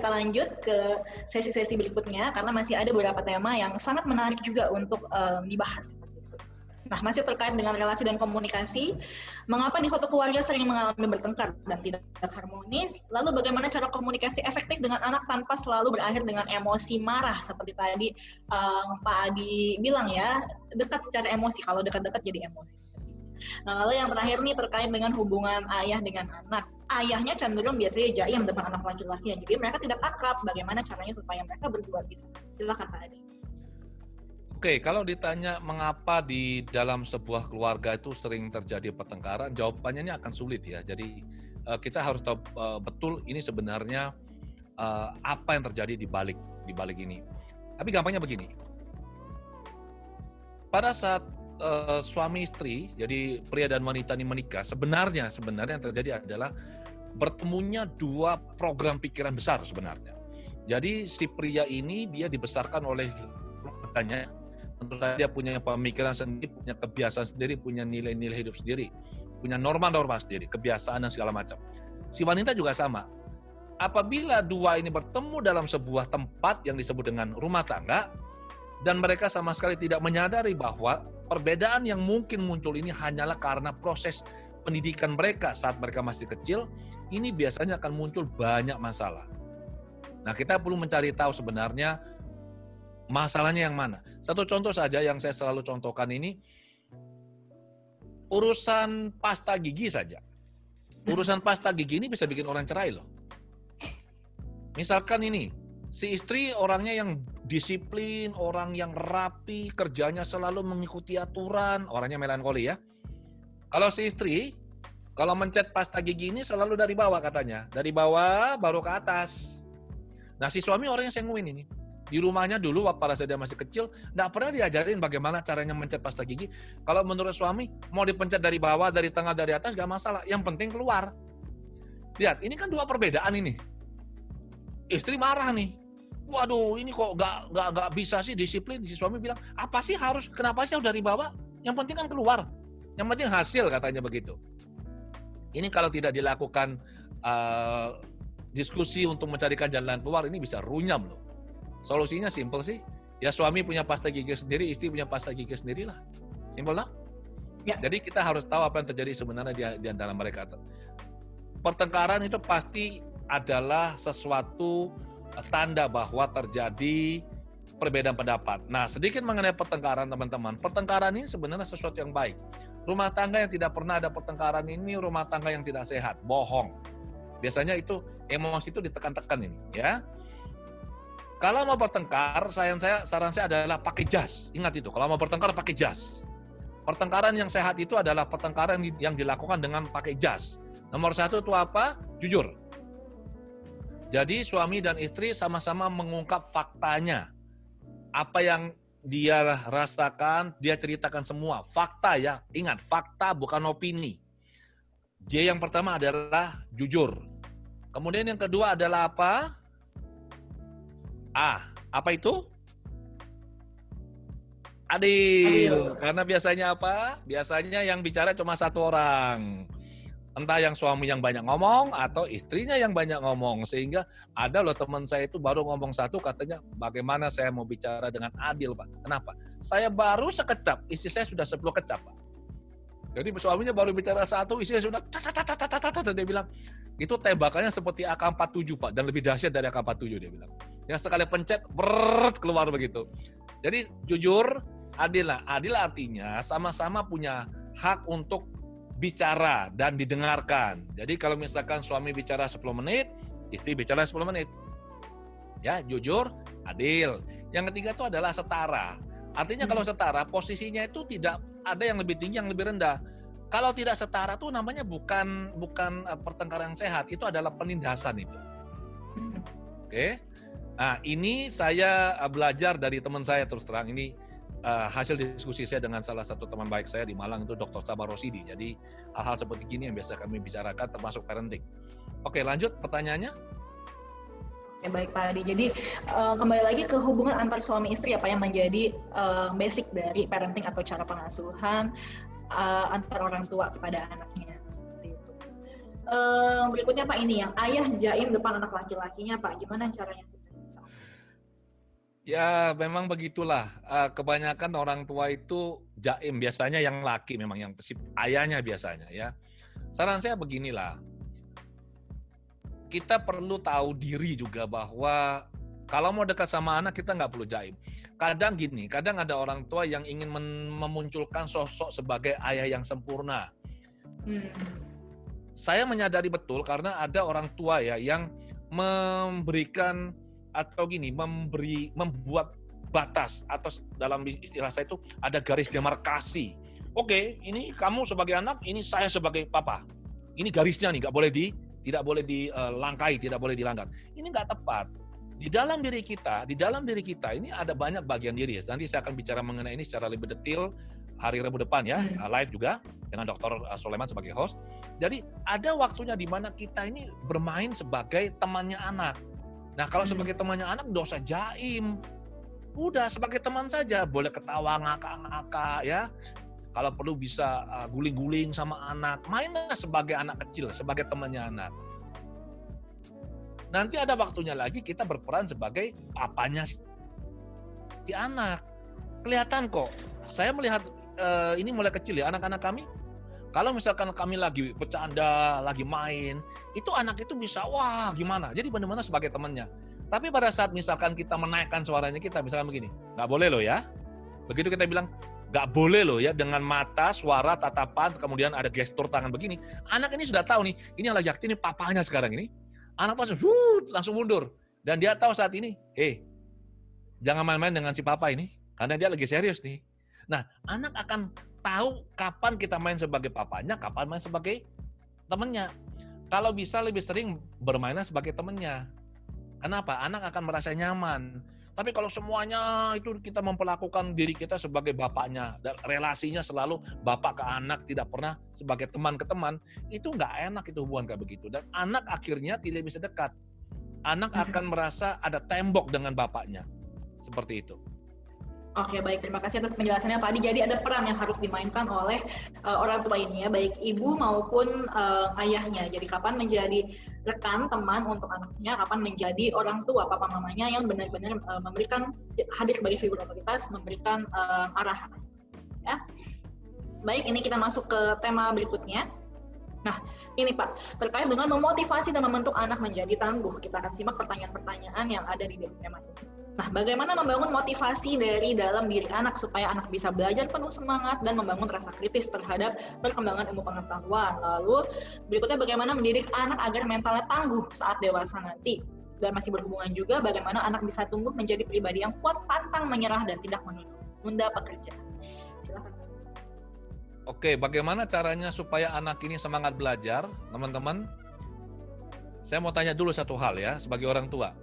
kita lanjut ke sesi-sesi berikutnya karena masih ada beberapa tema yang sangat menarik juga untuk dibahas. Nah, masih terkait dengan relasi dan komunikasi, mengapa nih suatu keluarga sering mengalami bertengkar dan tidak harmonis, lalu bagaimana cara komunikasi efektif dengan anak tanpa selalu berakhir dengan emosi marah, seperti tadi Pak Adi bilang ya, dekat secara emosi, kalau dekat-dekat jadi emosi. Nah, lalu yang terakhir nih terkait dengan hubungan ayah dengan anak. Ayahnya cenderung biasanya jaim depan anak laki-laki, jadi mereka tidak akrab, bagaimana caranya supaya mereka berdua bisa. Silakan Pak Adi. Oke, kalau ditanya mengapa di dalam sebuah keluarga itu sering terjadi pertengkaran, jawabannya ini akan sulit ya. Jadi kita harus tahu betul ini sebenarnya apa yang terjadi di balik ini. Tapi gampangnya begini. Pada saat suami istri, jadi pria dan wanita ini menikah, sebenarnya yang terjadi adalah bertemunya dua program pikiran besar sebenarnya. Jadi si pria ini dia dibesarkan oleh keluarganya. Tentu saja dia punya pemikiran sendiri, punya kebiasaan sendiri, punya nilai-nilai hidup sendiri, punya norma-norma sendiri, kebiasaan dan segala macam. Si wanita juga sama. Apabila dua ini bertemu dalam sebuah tempat yang disebut dengan rumah tangga, dan mereka sama sekali tidak menyadari bahwa perbedaan yang mungkin muncul ini hanyalah karena proses pendidikan mereka saat mereka masih kecil, ini biasanya akan muncul banyak masalah. Nah, kita perlu mencari tahu sebenarnya masalahnya yang mana. Satu contoh saja yang saya selalu contohkan ini, urusan pasta gigi saja. Urusan pasta gigi ini bisa bikin orang cerai loh. Misalkan ini, si istri orangnya yang disiplin, orang yang rapi, kerjanya selalu mengikuti aturan, orangnya melankoli ya. Kalau si istri, kalau mencet pasta gigi ini selalu dari bawah katanya. Dari bawah baru ke atas. Nah si suami orangnya sanguin ini. Di rumahnya dulu pada saat dia masih kecil, nggak pernah diajarin bagaimana caranya mencet pasta gigi. Kalau menurut suami, mau dipencet dari bawah, dari tengah, dari atas, nggak masalah. Yang penting keluar. Lihat, ini kan dua perbedaan ini. Istri marah nih. Waduh, ini kok nggak bisa sih disiplin. Si suami bilang, apa sih harus, kenapa sih harus dari bawah? Yang penting kan keluar. Yang penting hasil, katanya begitu. Ini kalau tidak dilakukan diskusi untuk mencarikan jalan keluar, ini bisa runyam loh. Solusinya simpel sih. Ya suami punya pasta gigi sendiri, istri punya pasta gigi sendiri lah. Simpel lah. Ya. Jadi kita harus tahu apa yang terjadi sebenarnya di antara mereka. Pertengkaran itu pasti adalah sesuatu tanda bahwa terjadi perbedaan pendapat. Nah, sedikit mengenai pertengkaran teman-teman. Pertengkaran ini sebenarnya sesuatu yang baik. Rumah tangga yang tidak pernah ada pertengkaran ini rumah tangga yang tidak sehat, bohong. Biasanya itu emosi itu ditekan-tekan ini, ya. Kalau mau bertengkar, saran saya adalah pakai jas. Ingat itu, kalau mau bertengkar pakai jas. Pertengkaran yang sehat itu adalah pertengkaran yang dilakukan dengan pakai jas. Nomor satu itu apa? Jujur. Jadi suami dan istri sama-sama mengungkap faktanya. Apa yang dia rasakan, dia ceritakan semua. Fakta ya, ingat fakta bukan opini. J yang pertama adalah jujur. Kemudian yang kedua adalah apa? Apa itu? Adil. Karena biasanya apa? Biasanya yang bicara cuma satu orang. Entah yang suami yang banyak ngomong atau istrinya yang banyak ngomong. Sehingga ada loh teman saya itu baru ngomong satu katanya, bagaimana saya mau bicara dengan adil Pak? Kenapa? Saya baru sekecap, istri saya sudah 10 kecap Pak. Jadi suaminya baru bicara satu, istrinya sudah dia bilang, itu tembakannya seperti AK-47 Pak, dan lebih dahsyat dari AK-47 dia bilang. Yang sekali pencet, keluar begitu. Jadi jujur, adil lah. Adil artinya sama-sama punya hak untuk bicara dan didengarkan. Jadi kalau misalkan suami bicara 10 menit, istri bicara 10 menit. Ya, jujur, adil. Yang ketiga itu adalah setara. Artinya kalau setara, posisinya itu tidak ada yang lebih tinggi, yang lebih rendah. Kalau tidak setara tuh namanya bukan pertengkaran yang sehat, itu adalah penindasan itu. Oke. Nah, ini saya belajar dari teman saya terus terang ini hasil diskusi saya dengan salah satu teman baik saya di Malang itu Dr. Sabar Rosidi. Jadi hal-hal seperti gini yang biasa kami bicarakan termasuk parenting. Oke, lanjut pertanyaannya. Ya, baik Pak Adi. Jadi kembali lagi ke hubungan antar suami istri apa yang menjadi basic dari parenting atau cara pengasuhan antar orang tua kepada anaknya. Seperti itu. Berikutnya Pak, ini yang ayah jaim depan anak laki-lakinya Pak, gimana caranya supaya bisa? Ya, memang begitulah. Kebanyakan orang tua itu jaim, biasanya yang laki memang, yang si ayahnya biasanya ya. Saran saya beginilah, kita perlu tahu diri juga bahwa kalau mau dekat sama anak kita nggak perlu jaim. Kadang gini, kadang ada orang tua yang ingin memunculkan sosok sebagai ayah yang sempurna. Saya menyadari betul karena ada orang tua ya yang memberikan atau gini, membuat batas atau dalam istilah saya itu ada garis demarkasi. Oke, ini kamu sebagai anak, ini saya sebagai papa. Ini garisnya nih, tidak boleh dilangkai, tidak boleh dilanggar. Ini nggak tepat. Di dalam diri kita ini ada banyak bagian diri. Nanti saya akan bicara mengenai ini secara lebih detail hari Rabu depan ya, live juga dengan Dr. Soleman sebagai host. Jadi ada waktunya di mana kita ini bermain sebagai temannya anak. Nah, kalau sebagai temannya anak dosa jaim. Udah sebagai teman saja, boleh ketawa ngakak-ngakak ya. Kalau perlu bisa guling-guling sama anak, mainlah sebagai anak kecil, sebagai temannya anak. Nanti ada waktunya lagi kita berperan sebagai papanya si anak. Kelihatan kok. Saya melihat ini mulai kecil ya, anak-anak kami. Kalau misalkan kami lagi bercanda, lagi main, itu anak itu bisa, wah gimana. Jadi benar-benar sebagai temannya. Tapi pada saat misalkan kita menaikkan suaranya kita, misalkan begini, nggak boleh loh ya. Begitu kita bilang, nggak boleh loh ya, dengan mata, suara, tatapan, kemudian ada gestur tangan begini. Anak ini sudah tahu nih, ini yang lagi aktif ini papanya sekarang ini. Anak langsung mundur. Dan dia tahu saat ini, jangan main-main dengan si papa ini, karena dia lagi serius nih. Nah, anak akan tahu kapan kita main sebagai papanya, kapan main sebagai temannya. Kalau bisa lebih sering bermainnya sebagai temannya. Kenapa? Anak akan merasa nyaman. Tapi kalau semuanya itu kita memperlakukan diri kita sebagai bapaknya, dan relasinya selalu bapak ke anak, tidak pernah sebagai teman ke teman, itu nggak enak itu hubungan kayak begitu. Dan anak akhirnya tidak bisa dekat. Anak akan merasa ada tembok dengan bapaknya. Seperti itu. Oke, baik. Terima kasih atas penjelasannya Pak Adi. Jadi ada peran yang harus dimainkan oleh orang tua ini ya, baik ibu maupun ayahnya. Jadi kapan menjadi rekan, teman untuk anaknya, kapan menjadi orang tua, papa mamanya yang benar-benar memberikan, hadir sebagai figur otoritas, memberikan arahan. Ya. Baik, ini kita masuk ke tema berikutnya. Nah, ini Pak, terkait dengan memotivasi dan membentuk anak menjadi tangguh. Kita akan simak pertanyaan-pertanyaan yang ada di tema ini. Nah, bagaimana membangun motivasi dari dalam diri anak supaya anak bisa belajar penuh semangat dan membangun rasa kritis terhadap perkembangan ilmu pengetahuan. Lalu, berikutnya bagaimana mendidik anak agar mentalnya tangguh saat dewasa nanti. Dan masih berhubungan juga bagaimana anak bisa tumbuh menjadi pribadi yang kuat, pantang menyerah, dan tidak menunda pekerjaan. Silakan. Oke, bagaimana caranya supaya anak ini semangat belajar, teman-teman? Saya mau tanya dulu satu hal ya, sebagai orang tua.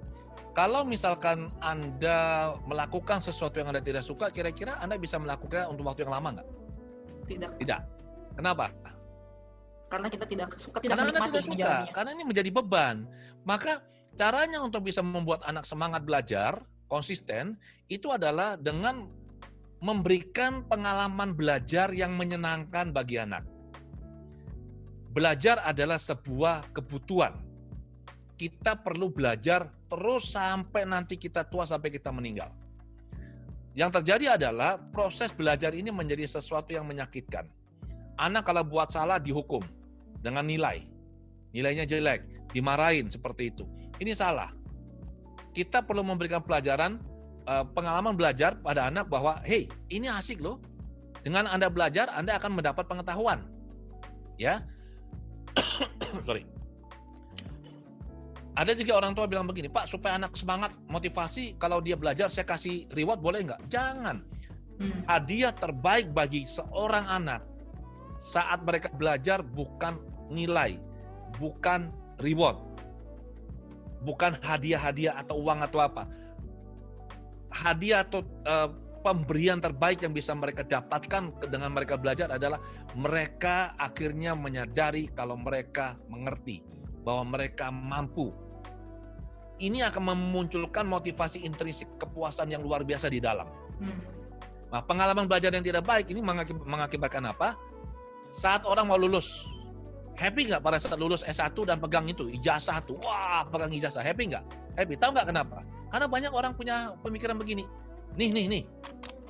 Kalau misalkan Anda melakukan sesuatu yang Anda tidak suka, kira-kira Anda bisa melakukannya untuk waktu yang lama nggak? Tidak. Kenapa? Karena kita tidak suka, karena Anda tidak suka, karena ini menjadi beban. Maka caranya untuk bisa membuat anak semangat belajar, konsisten, itu adalah dengan memberikan pengalaman belajar yang menyenangkan bagi anak. Belajar adalah sebuah kebutuhan. Kita perlu belajar terus sampai nanti kita tua, sampai kita meninggal. Yang terjadi adalah proses belajar ini menjadi sesuatu yang menyakitkan. Anak kalau buat salah dihukum dengan nilainya jelek, dimarahin seperti itu. Ini salah. Kita perlu memberikan pelajaran, pengalaman belajar pada anak bahwa, hey, ini asik loh. Dengan Anda belajar, Anda akan mendapat pengetahuan. Ya, sorry. Ada juga orang tua bilang begini, Pak, supaya anak semangat, motivasi, kalau dia belajar saya kasih reward, boleh nggak? Jangan. Hadiah terbaik bagi seorang anak saat mereka belajar bukan nilai, bukan reward, bukan hadiah-hadiah atau uang atau apa. Hadiah atau pemberian terbaik yang bisa mereka dapatkan dengan mereka belajar adalah mereka akhirnya menyadari kalau mereka mengerti, bahwa mereka mampu. Ini akan memunculkan motivasi intrinsik, kepuasan yang luar biasa di dalam. Nah, pengalaman belajar yang tidak baik ini mengakibatkan apa? Saat orang mau lulus, Happy nggak pada saat lulus S1 dan pegang itu, ijazah tuh. Wah, pegang ijazah. Happy nggak? Happy. Tahu nggak kenapa? Karena banyak orang punya pemikiran begini. Nih.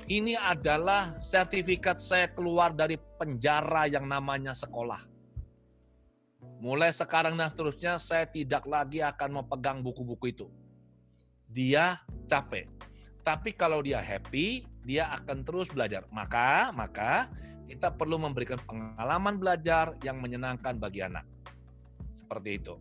Ini adalah sertifikat saya keluar dari penjara yang namanya sekolah. Mulai sekarang dan seterusnya, saya tidak lagi akan memegang buku-buku itu. Dia capek. Tapi kalau dia happy, dia akan terus belajar. Maka kita perlu memberikan pengalaman belajar yang menyenangkan bagi anak. Seperti itu.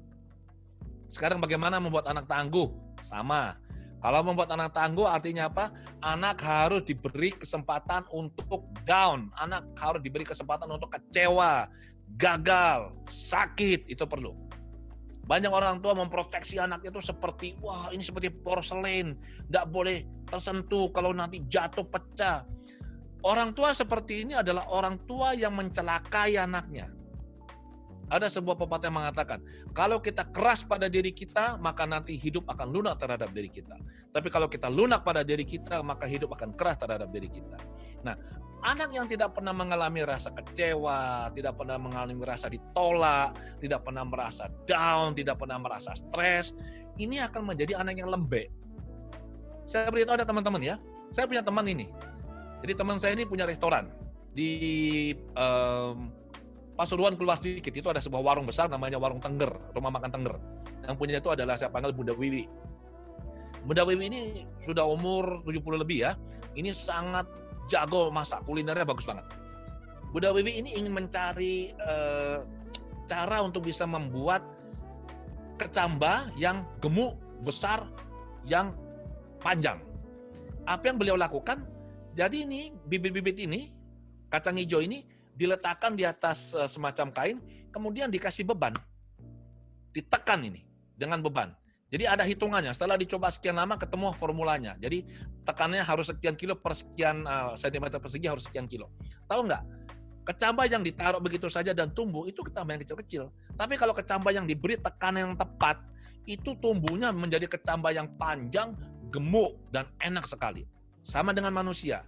Sekarang bagaimana membuat anak tangguh? Sama. Kalau membuat anak tangguh artinya apa? Anak harus diberi kesempatan untuk down. Anak harus diberi kesempatan untuk kecewa, gagal, sakit, itu perlu. Banyak orang tua memproteksi anaknya itu seperti, wah ini seperti porselen, tidak boleh tersentuh, kalau nanti jatuh pecah. Orang tua seperti ini adalah orang tua yang mencelakai anaknya. Ada sebuah pepatah yang mengatakan, kalau kita keras pada diri kita, maka nanti hidup akan lunak terhadap diri kita. Tapi kalau kita lunak pada diri kita, maka hidup akan keras terhadap diri kita. Nah, anak yang tidak pernah mengalami rasa kecewa, tidak pernah mengalami rasa ditolak, tidak pernah merasa down, tidak pernah merasa stres, ini akan menjadi anak yang lembek. Saya beritahu ada teman-teman ya, saya punya teman ini. Jadi teman saya ini punya restoran di Pasuruan keluar sedikit, itu ada sebuah warung besar namanya Warung Tengger, rumah makan Tengger. Yang punya itu adalah saya panggil Bunda Wiwi. Bunda Wiwi ini sudah umur 70 lebih ya. Ini sangat jago masak, kulinernya bagus banget. Bunda Wiwi ini ingin mencari cara untuk bisa membuat kecamba yang gemuk, besar, yang panjang. Apa yang beliau lakukan? Jadi ini bibit-bibit ini, kacang hijau ini diletakkan di atas semacam kain, kemudian dikasih beban. Ditekan ini dengan beban. Jadi ada hitungannya, setelah dicoba sekian lama ketemu formulanya. Jadi tekannya harus sekian kilo per sekian sentimeter persegi harus sekian kilo. Tahu nggak? Kecamba yang ditaruh begitu saja dan tumbuh, itu kecamba yang kecil-kecil. Tapi kalau kecamba yang diberi tekanan yang tepat, itu tumbuhnya menjadi kecamba yang panjang, gemuk, dan enak sekali. Sama dengan manusia.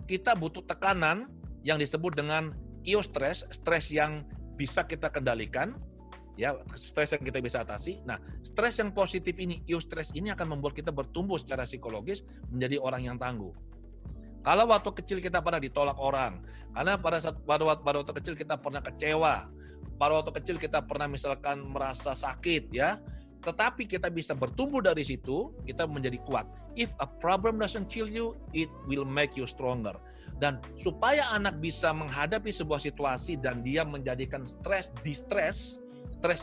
Kita butuh tekanan yang disebut dengan eustress, stres yang bisa kita kendalikan, ya, stres yang kita bisa atasi. Nah, stres yang positif ini, eustress ini akan membuat kita bertumbuh secara psikologis menjadi orang yang tangguh. Kalau waktu kecil kita pernah ditolak orang, karena pada waktu kecil kita pernah kecewa, pada waktu kecil kita pernah misalkan merasa sakit, ya, tetapi kita bisa bertumbuh dari situ, kita menjadi kuat. If a problem doesn't kill you, it will make you stronger. Dan supaya anak bisa menghadapi sebuah situasi dan dia menjadikan stres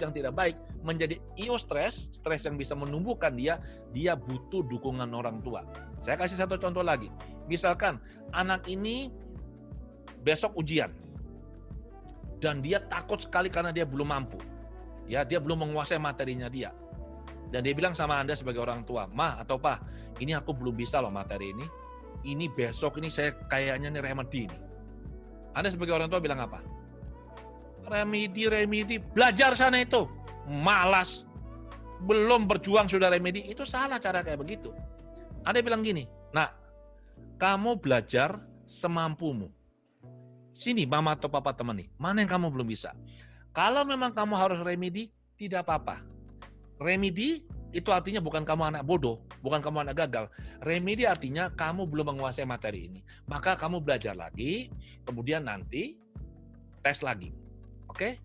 yang tidak baik, menjadi eustress, stres yang bisa menumbuhkan dia butuh dukungan orang tua. Saya kasih satu contoh lagi. Misalkan anak ini besok ujian, dan dia takut sekali karena dia belum mampu. Ya, dia belum menguasai materinya dia. Dan dia bilang sama Anda sebagai orang tua, "Mah atau Pa, ini aku belum bisa loh materi ini. Ini besok ini saya kayaknya nih remedi nih." Anda sebagai orang tua bilang apa? Remedi, belajar sana itu. Malas. Belum berjuang sudah remedi. Itu salah cara kayak begitu. Anda bilang gini, "Nak, kamu belajar semampumu. Sini mama atau papa temani. Mana yang kamu belum bisa? Kalau memang kamu harus remedi, tidak apa-apa. Remedi itu artinya bukan kamu anak bodoh, bukan kamu anak gagal. Remedi artinya kamu belum menguasai materi ini. Maka kamu belajar lagi, kemudian nanti tes lagi. Oke?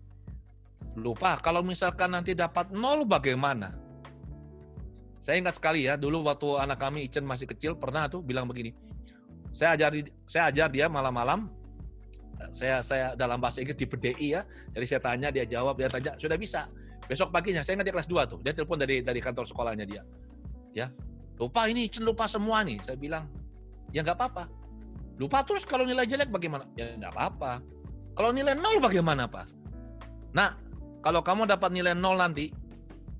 Lupa, kalau misalkan nanti dapat 0 bagaimana?" Saya ingat sekali ya, dulu waktu anak kami Ichen masih kecil, pernah tuh bilang begini. Saya ajar dia malam-malam. Saya dalam bahasa Inggris di PDI ya. Jadi saya tanya, dia jawab, dia tanya, sudah bisa. Besok paginya, saya ingat dia kelas 2 tuh. Dia telepon dari kantor sekolahnya dia. Ya, lupa ini, Ichen lupa semua nih. Saya bilang, ya nggak apa-apa. Lupa terus kalau nilai jelek bagaimana? Ya nggak apa-apa. Kalau nilai 0 bagaimana, Pak? Nah, kalau kamu dapat nilai 0 nanti,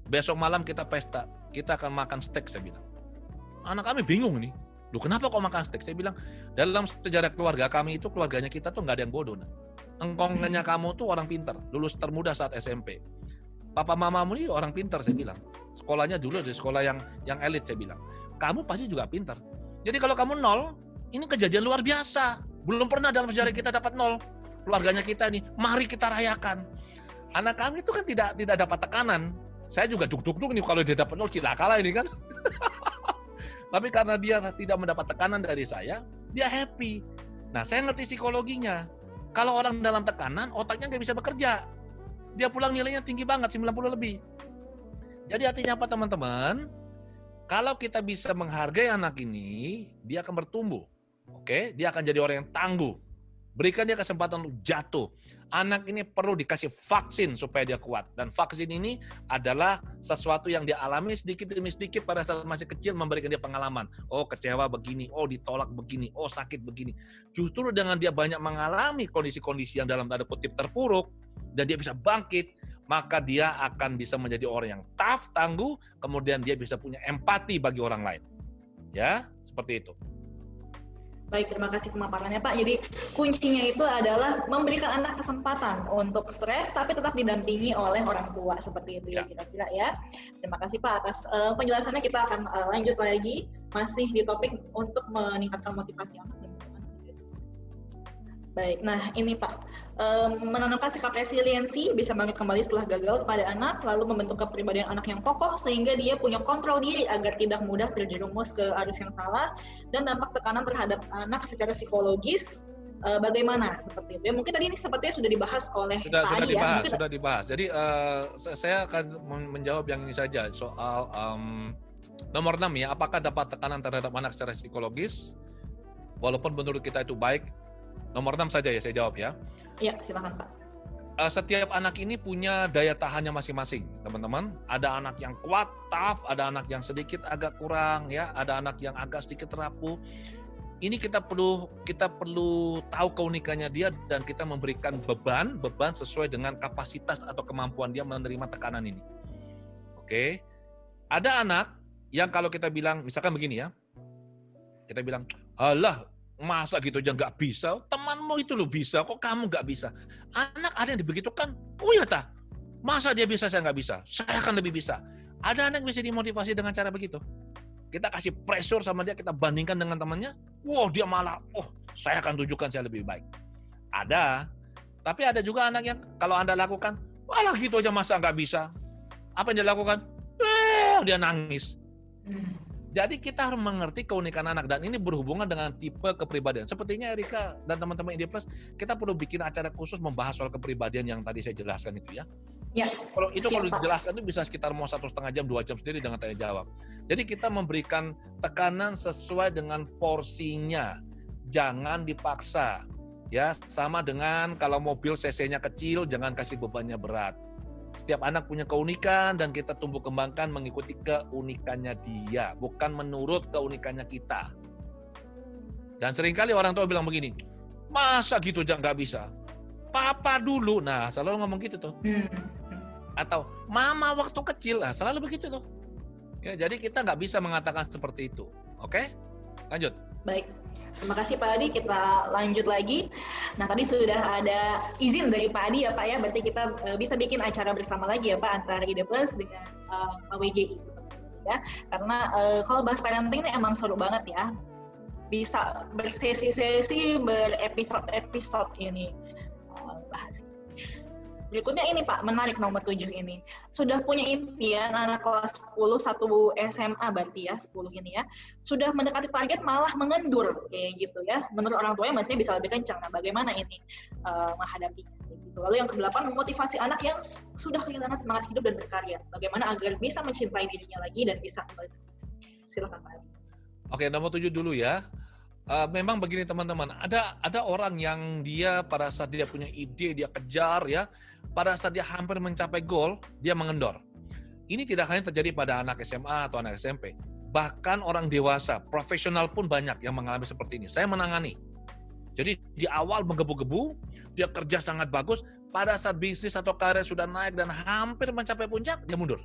besok malam kita pesta. Kita akan makan steak, saya bilang. Anak kami bingung nih. Loh, kenapa kok makan steak? Saya bilang, dalam sejarah keluarga kami itu, keluarganya kita tuh nggak ada yang bodoh. Nah. Engkongnya kamu tuh orang pintar, lulus termuda saat SMP. Papa mamamu ini orang pintar, saya bilang. Sekolahnya dulu di sekolah yang elit, saya bilang. Kamu pasti juga pintar. Jadi kalau kamu 0, ini kejadian luar biasa. Belum pernah dalam sejarah kita dapat 0. Keluarganya kita ini, mari kita rayakan. Anak kami itu kan tidak dapat tekanan. Saya juga duk-duk-duk nih kalau dia dapat 0 cilakalah ini kan. Tapi karena dia tidak mendapat tekanan dari saya, dia happy. Nah, saya ngerti psikologinya. Kalau orang dalam tekanan, otaknya nggak bisa bekerja. Dia pulang nilainya tinggi banget, 90 lebih. Jadi artinya apa teman-teman? Kalau kita bisa menghargai anak ini, dia akan bertumbuh. Oke, dia akan jadi orang yang tangguh. Berikan dia kesempatan untuk jatuh. Anak ini perlu dikasih vaksin supaya dia kuat. Dan vaksin ini adalah sesuatu yang dia alami sedikit demi sedikit pada saat masih kecil, memberikan dia pengalaman. Oh, kecewa begini, oh ditolak begini, oh sakit begini. Justru dengan dia banyak mengalami kondisi-kondisi yang dalam tanda kutip terpuruk, dan dia bisa bangkit, maka dia akan bisa menjadi orang yang tough, tangguh, kemudian dia bisa punya empati bagi orang lain. Ya, seperti itu. Baik, terima kasih pemaparannya Pak. Jadi kuncinya itu adalah memberikan anak kesempatan untuk stres, tapi tetap didampingi oleh orang tua, seperti itu ya kira-kira ya. Terima kasih Pak atas penjelasannya. Kita akan lanjut lagi, masih di topik untuk meningkatkan motivasi anak. Baik, nah ini Pak, menanamkan sikap resiliensi, bisa bangkit kembali setelah gagal pada anak, lalu membentuk kepribadian anak yang kokoh, sehingga dia punya kontrol diri agar tidak mudah terjerumus ke arus yang salah, dan dampak tekanan terhadap anak secara psikologis, bagaimana seperti itu. Ya, mungkin tadi ini sepertinya sudah dibahas oleh Pak Adi ya. Sudah dibahas. Jadi saya akan menjawab yang ini saja, soal nomor 6 ya, apakah dapat tekanan terhadap anak secara psikologis, walaupun menurut kita itu baik. Nomor 6 saja ya saya jawab ya. Iya, silakan Pak. Setiap anak ini punya daya tahannya masing-masing, teman-teman. Ada anak yang kuat, tough, ada anak yang sedikit agak kurang, ya. Ada anak yang agak sedikit rapuh. Ini kita perlu tahu keunikannya dia dan kita memberikan beban sesuai dengan kapasitas atau kemampuan dia menerima tekanan ini. Oke. Ada anak yang kalau kita bilang, misalkan begini ya, kita bilang, alah, masa gitu aja nggak bisa? Temanmu itu lo bisa, kok kamu nggak bisa? Anak ada yang dibegitukan, oh ya tah, masa dia bisa, saya nggak bisa? Saya akan lebih bisa. Ada anak yang bisa dimotivasi dengan cara begitu. Kita kasih pressure sama dia, kita bandingkan dengan temannya, wow dia malah, oh saya akan tunjukkan saya lebih baik. Ada, tapi ada juga anak yang kalau Anda lakukan, walah gitu aja masa nggak bisa? Apa yang dia lakukan? Dia nangis. Jadi kita harus mengerti keunikan anak, dan ini berhubungan dengan tipe kepribadian. Sepertinya Erika dan teman-teman ID Plus, kita perlu bikin acara khusus membahas soal kepribadian yang tadi saya jelaskan itu ya. Ya. Kalau dijelaskan itu bisa sekitar mau 1,5 jam, 2 jam sendiri dengan tanya jawab. Jadi kita memberikan tekanan sesuai dengan porsinya, jangan dipaksa. Ya, sama dengan kalau mobil cc-nya kecil, jangan kasih bebannya berat. Setiap anak punya keunikan dan kita tumbuh kembangkan mengikuti keunikannya dia, bukan menurut keunikannya kita. Dan seringkali orang tua bilang begini, masa gitu aja nggak bisa? Papa dulu, nah selalu ngomong gitu tuh. Atau mama waktu kecil, nah selalu begitu tuh. Ya, jadi kita nggak bisa mengatakan seperti itu. Oke? Lanjut. Baik. Terima kasih Pak Adi, kita lanjut lagi. Nah tadi sudah ada izin dari Pak Adi ya Pak ya, berarti kita bisa bikin acara bersama lagi ya Pak antara ID Plus dengan AWGI ya. Karena kalau bahas parenting ini emang seru banget ya, bisa bersesi-sesi, berepisode-episode ini bahas. Berikutnya ini Pak, menarik nomor 7 ini. Sudah punya impian anak kelas 10, 1 SMA berarti ya, 10 ini ya. Sudah mendekati target malah mengendur, kayak gitu ya. Menurut orang tuanya maksudnya bisa lebih kencang. Nah, bagaimana ini menghadapinya? Gitu. Lalu yang ke-8, memotivasi anak yang sudah kehilangan semangat hidup dan berkarya. Bagaimana agar bisa mencintai dirinya lagi dan bisa kembali. Silakan Pak. Oke, nomor 7 dulu ya. Memang begini teman-teman, ada orang yang dia pada saat dia punya ide, dia kejar ya, pada saat dia hampir mencapai goal, dia mengendor. Ini tidak hanya terjadi pada anak SMA atau anak SMP, bahkan orang dewasa, profesional pun banyak yang mengalami seperti ini. Saya menangani. Jadi di awal menggebu-gebu, dia kerja sangat bagus, pada saat bisnis atau karir sudah naik dan hampir mencapai puncak, dia mundur.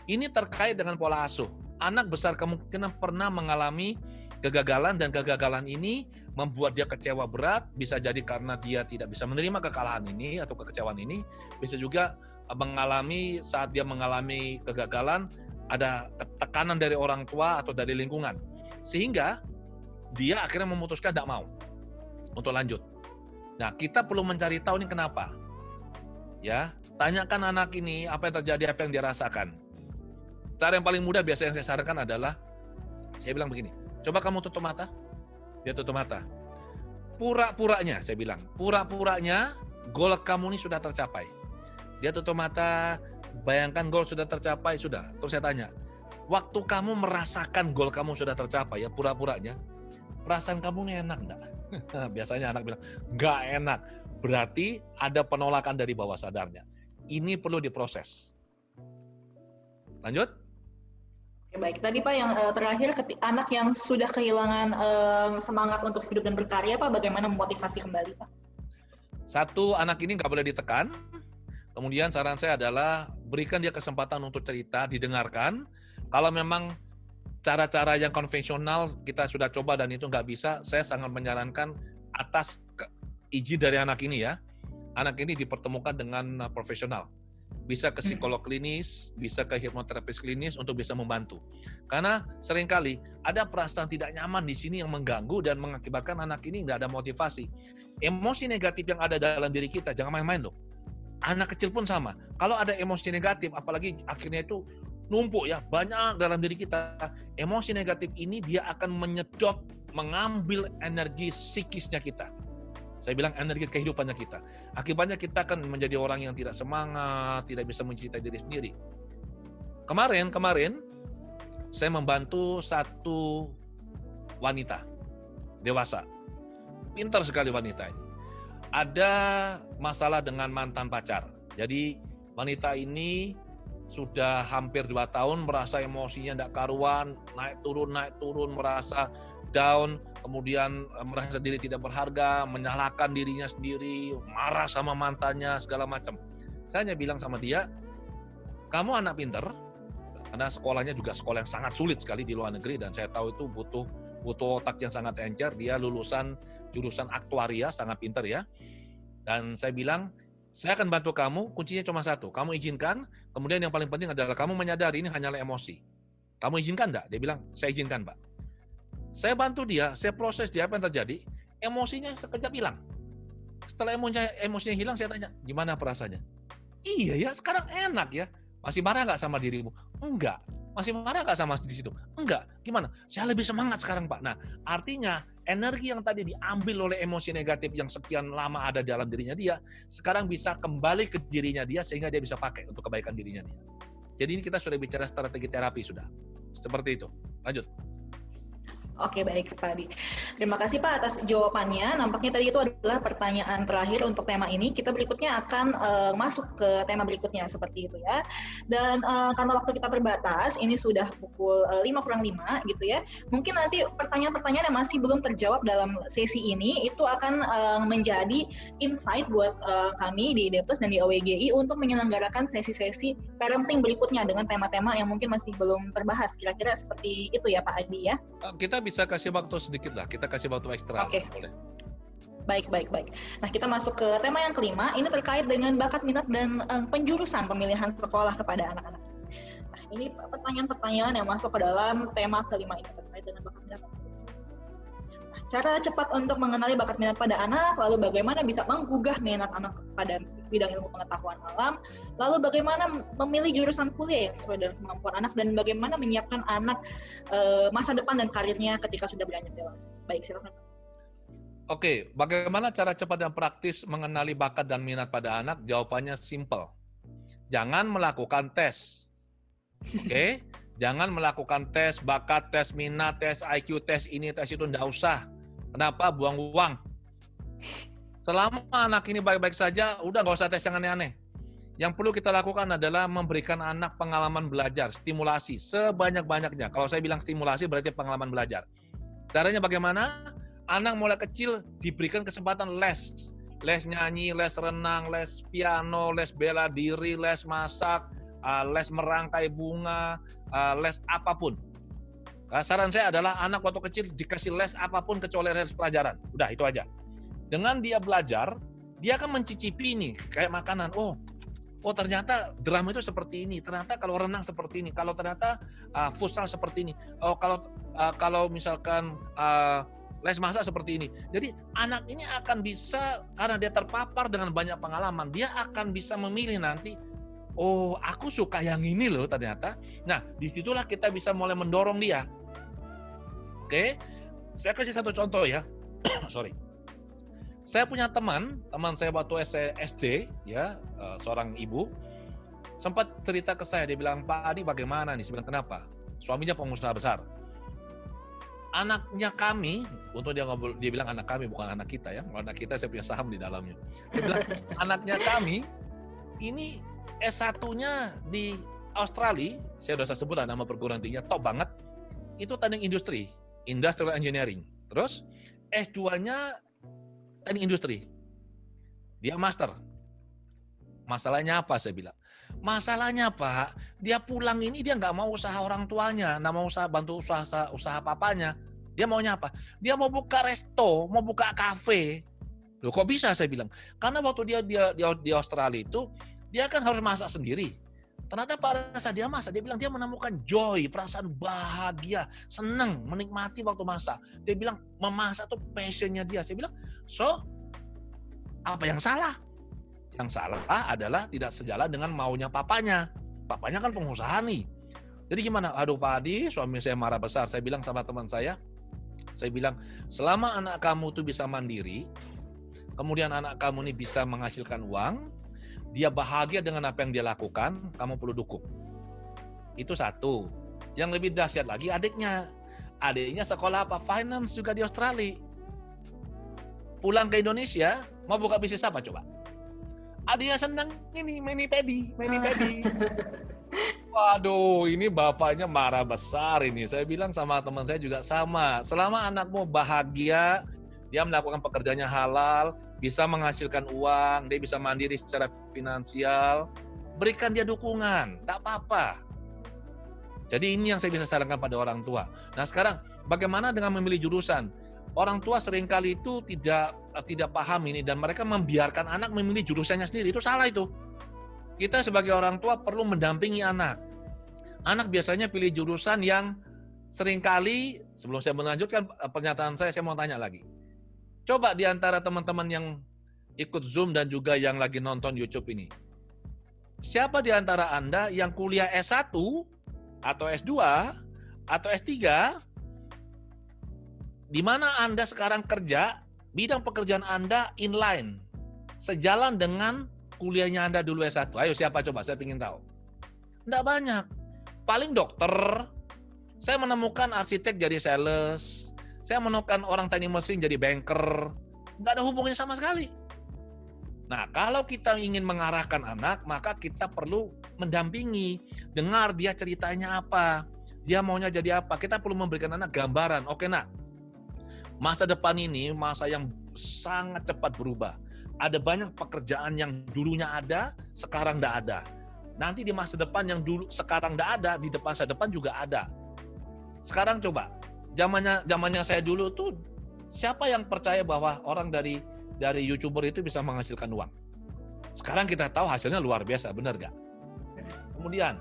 Ini terkait dengan pola asuh. Anak besar kemungkinan pernah mengalami kegagalan, dan kegagalan ini membuat dia kecewa berat, bisa jadi karena dia tidak bisa menerima kekalahan ini atau kekecewaan ini, bisa juga mengalami saat dia mengalami kegagalan, ada tekanan dari orang tua atau dari lingkungan, sehingga dia akhirnya memutuskan tidak mau untuk lanjut. Nah, kita perlu mencari tahu ini kenapa. ya, tanyakan anak ini apa yang terjadi, apa yang dia rasakan. Cara yang paling mudah biasa yang saya sarankan adalah, saya bilang begini, coba kamu tutup mata. Dia tutup mata. Pura-puranya, saya bilang, pura-puranya goal kamu ini sudah tercapai. Dia tutup mata, bayangkan goal sudah tercapai, sudah. Terus saya tanya, waktu kamu merasakan goal kamu sudah tercapai, ya pura-puranya, perasaan kamu ini enak enggak? Biasanya anak bilang, enggak enak. Berarti ada penolakan dari bawah sadarnya. Ini perlu diproses. Lanjut. Oke, baik. Tadi Pak yang terakhir, anak yang sudah kehilangan semangat untuk hidup dan berkarya, Pak, bagaimana memotivasi kembali, Pak? Satu, anak ini nggak boleh ditekan. Kemudian saran saya adalah berikan dia kesempatan untuk cerita, didengarkan. Kalau memang cara-cara yang konvensional kita sudah coba dan itu nggak bisa, saya sangat menyarankan atas izin dari anak ini ya. Anak ini dipertemukan dengan profesional. Bisa ke psikolog klinis, bisa ke hipnoterapis klinis untuk bisa membantu. Karena seringkali ada perasaan tidak nyaman di sini yang mengganggu dan mengakibatkan anak ini nggak ada motivasi. Emosi negatif yang ada dalam diri kita, jangan main-main loh. Anak kecil pun sama. Kalau ada emosi negatif, apalagi akhirnya itu numpuk ya, banyak dalam diri kita. Emosi negatif ini dia akan menyedot, mengambil energi psikisnya kita. Saya bilang energi kehidupannya kita. Akibatnya kita akan menjadi orang yang tidak semangat, tidak bisa mencintai diri sendiri. Kemarin saya membantu satu wanita dewasa. Pintar sekali wanita ini. Ada masalah dengan mantan pacar. Jadi wanita ini sudah hampir 2 tahun merasa emosinya tidak karuan, naik turun, merasa down, kemudian merasa diri tidak berharga, menyalahkan dirinya sendiri, marah sama mantannya, segala macam. Saya hanya bilang sama dia, kamu anak pinter, karena sekolahnya juga sekolah yang sangat sulit sekali di luar negeri, dan saya tahu itu butuh otak yang sangat encer. Dia lulusan jurusan aktuaria, sangat pinter ya. Dan saya bilang, saya akan bantu kamu, kuncinya cuma satu, kamu izinkan, kemudian yang paling penting adalah kamu menyadari ini hanyalah emosi. Kamu izinkan enggak? Dia bilang, saya izinkan, Pak. Saya bantu dia, saya proses dia apa yang terjadi, emosinya sekejap hilang. Setelah emosinya hilang, saya tanya, gimana perasaannya? Iya ya, sekarang enak ya. Masih marah nggak sama dirimu? Enggak. Masih marah nggak sama di situ? Enggak. Gimana? Saya lebih semangat sekarang, Pak. Nah, artinya energi yang tadi diambil oleh emosi negatif yang sekian lama ada dalam dirinya dia, sekarang bisa kembali ke dirinya dia sehingga dia bisa pakai untuk kebaikan dirinya dia. Jadi ini kita sudah bicara strategi terapi sudah. Seperti itu. Lanjut. Oke, baik Pak Adi. Terima kasih Pak atas jawabannya. Nampaknya tadi itu adalah pertanyaan terakhir untuk tema ini. Kita berikutnya akan masuk ke tema berikutnya seperti itu ya. Dan karena waktu kita terbatas, ini sudah pukul 5:05 gitu ya. Mungkin nanti pertanyaan-pertanyaan yang masih belum terjawab dalam sesi ini itu akan menjadi insight buat kami di IDPLUS dan di OWGI untuk menyelenggarakan sesi-sesi parenting berikutnya dengan tema-tema yang mungkin masih belum terbahas. Kira-kira seperti itu ya Pak Adi ya. Kita bisa kasih waktu sedikit lah, kita kasih waktu ekstra. Oke. Boleh. Baik. Nah, kita masuk ke tema yang kelima, ini terkait dengan bakat minat dan penjurusan pemilihan sekolah kepada anak-anak. Nah, ini pertanyaan-pertanyaan yang masuk ke dalam tema kelima ini terkait dengan bakat minat dan penjurusan. Nah, cara cepat untuk mengenali bakat minat pada anak, lalu bagaimana bisa menggugah minat anak pada bidang ilmu pengetahuan alam, lalu bagaimana memilih jurusan kuliah yang sesuai dengan kemampuan anak, dan bagaimana menyiapkan anak masa depan dan karirnya ketika sudah beranjak dewasa. Baik, silakan. Oke, bagaimana cara cepat dan praktis mengenali bakat dan minat pada anak? Jawabannya simple. Jangan melakukan tes. Oke? Jangan melakukan tes bakat, tes minat, tes IQ, tes ini, tes itu, enggak usah. Kenapa? Buang uang. Selama anak ini baik-baik saja, udah nggak usah tes yang aneh-aneh. Yang perlu kita lakukan adalah memberikan anak pengalaman belajar, stimulasi sebanyak-banyaknya. Kalau saya bilang stimulasi berarti pengalaman belajar. Caranya bagaimana? Anak mulai kecil diberikan kesempatan les. Les nyanyi, les renang, les piano, les bela diri, les masak, les merangkai bunga, les apapun. Saran saya adalah anak waktu kecil dikasih les apapun kecuali les pelajaran. Udah, itu aja. Dengan dia belajar, dia akan mencicipi ini, kayak makanan. Oh ternyata drama itu seperti ini, ternyata kalau renang seperti ini, kalau ternyata futsal seperti ini. Oh kalau misalkan les masak seperti ini. Jadi anak ini akan bisa, karena dia terpapar dengan banyak pengalaman, dia akan bisa memilih nanti, oh aku suka yang ini loh ternyata. Nah disitulah kita bisa mulai mendorong dia. Oke, saya kasih satu contoh ya. Sorry. Saya punya teman saya waktu SD, ya, seorang ibu, sempat cerita ke saya, dia bilang, Pak Adi bagaimana nih? Saya bilang, kenapa? Suaminya pengusaha besar. Anaknya kami, untuk dia bilang anak kami, bukan anak kita ya. Kalau anak kita saya punya saham di dalamnya. Dia bilang, anaknya kami, ini S1-nya di Australia, saya udah sebut nama perguruan tingginya, top banget, itu teknik industri, industrial engineering. Terus S2-nya teknik industri. Dia master. Masalahnya apa saya bilang? Masalahnya Pak, dia pulang ini dia nggak mau usaha orang tuanya, nggak mau bantu usaha papanya. Dia maunya apa? Dia mau buka resto, mau buka kafe. Loh kok bisa saya bilang? Karena waktu dia di Australia itu, dia kan harus masak sendiri. Ternyata pada saat dia masak, dia bilang dia menemukan joy, perasaan bahagia, senang, menikmati waktu masak. Dia bilang memasak itu passionnya dia. Saya bilang, so apa yang salah? Yang salah adalah tidak sejalan dengan maunya papanya. Papanya kan pengusaha nih. Jadi gimana? Aduh Pak Adi, suami saya marah besar. Saya bilang sama teman saya bilang, selama anak kamu tuh bisa mandiri, kemudian anak kamu ini bisa menghasilkan uang, dia bahagia dengan apa yang dia lakukan, kamu perlu dukung. Itu satu. Yang lebih dahsyat lagi adiknya. Adiknya sekolah apa? Finance juga di Australia. Pulang ke Indonesia, mau buka bisnis apa coba? Adiknya senang ini, mani-pedi. Waduh, ini bapaknya marah besar ini. Saya bilang sama teman saya juga sama. Selama anakmu bahagia, dia melakukan pekerjaannya halal, bisa menghasilkan uang, dia bisa mandiri secara finansial, berikan dia dukungan, tak apa-apa. Jadi ini yang saya bisa sarankan pada orang tua. Nah sekarang, bagaimana dengan memilih jurusan? Orang tua seringkali itu tidak paham ini, dan mereka membiarkan anak memilih jurusannya sendiri. Itu salah itu. Kita sebagai orang tua perlu mendampingi anak. Anak biasanya pilih jurusan yang seringkali, sebelum saya melanjutkan pernyataan saya mau tanya lagi. Coba di antara teman-teman yang ikut Zoom dan juga yang lagi nonton YouTube ini, siapa di antara Anda yang kuliah S1 atau S2 atau S3, di mana Anda sekarang kerja, bidang pekerjaan Anda inline, sejalan dengan kuliahnya Anda dulu S1? Ayo siapa coba, saya ingin tahu. Nggak banyak. Paling dokter, saya menemukan arsitek jadi sales, saya menemukan orang teknik mesin jadi banker, nggak ada hubungannya sama sekali. Nah, kalau kita ingin mengarahkan anak, maka kita perlu mendampingi, dengar dia ceritanya apa, dia maunya jadi apa. Kita perlu memberikan anak gambaran. Oke nak, masa depan ini masa yang sangat cepat berubah. Ada banyak pekerjaan yang dulunya ada, sekarang nggak ada. Nanti di masa depan yang dulu sekarang nggak ada, di depan masa depan juga ada. Sekarang coba, zamannya saya dulu tuh, siapa yang percaya bahwa orang dari YouTuber itu bisa menghasilkan uang? Sekarang kita tahu hasilnya luar biasa, benar nggak? Kemudian,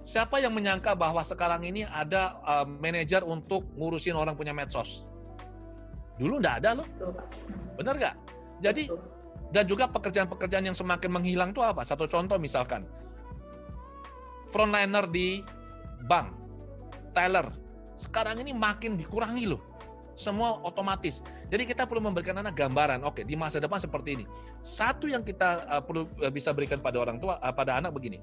siapa yang menyangka bahwa sekarang ini ada manajer untuk ngurusin orang punya medsos? Dulu nggak ada loh, benar nggak? Jadi, dan juga pekerjaan-pekerjaan yang semakin menghilang itu apa? Satu contoh misalkan, frontliner di bank, teller, sekarang ini makin dikurangi loh. Semua otomatis. Jadi kita perlu memberikan anak gambaran, oke, di masa depan seperti ini. Satu yang kita perlu bisa berikan pada orang tua, pada anak begini.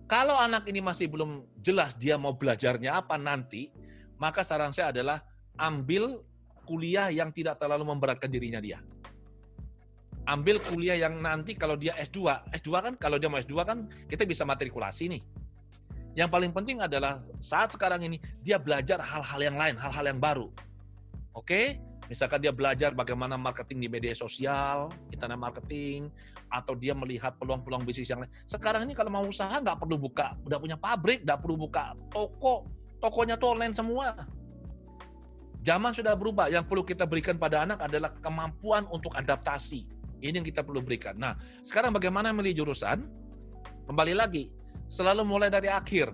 Kalau anak ini masih belum jelas dia mau belajarnya apa nanti, maka saran saya adalah ambil kuliah yang tidak terlalu memberatkan dirinya dia. Ambil kuliah yang nanti kalau dia S2 kan, kalau dia mau S2 kan kita bisa matrikulasi nih. Yang paling penting adalah saat sekarang ini dia belajar hal-hal yang lain, hal-hal yang baru. Oke? Misalkan dia belajar bagaimana marketing di media sosial, internet marketing, atau dia melihat peluang-peluang bisnis yang lain. Sekarang ini kalau mau usaha nggak perlu buka, udah punya pabrik, nggak perlu buka toko, tokonya tuh online semua. Zaman sudah berubah, yang perlu kita berikan pada anak adalah kemampuan untuk adaptasi. Ini yang kita perlu berikan. Nah, sekarang bagaimana memilih jurusan? Kembali lagi, selalu mulai dari akhir.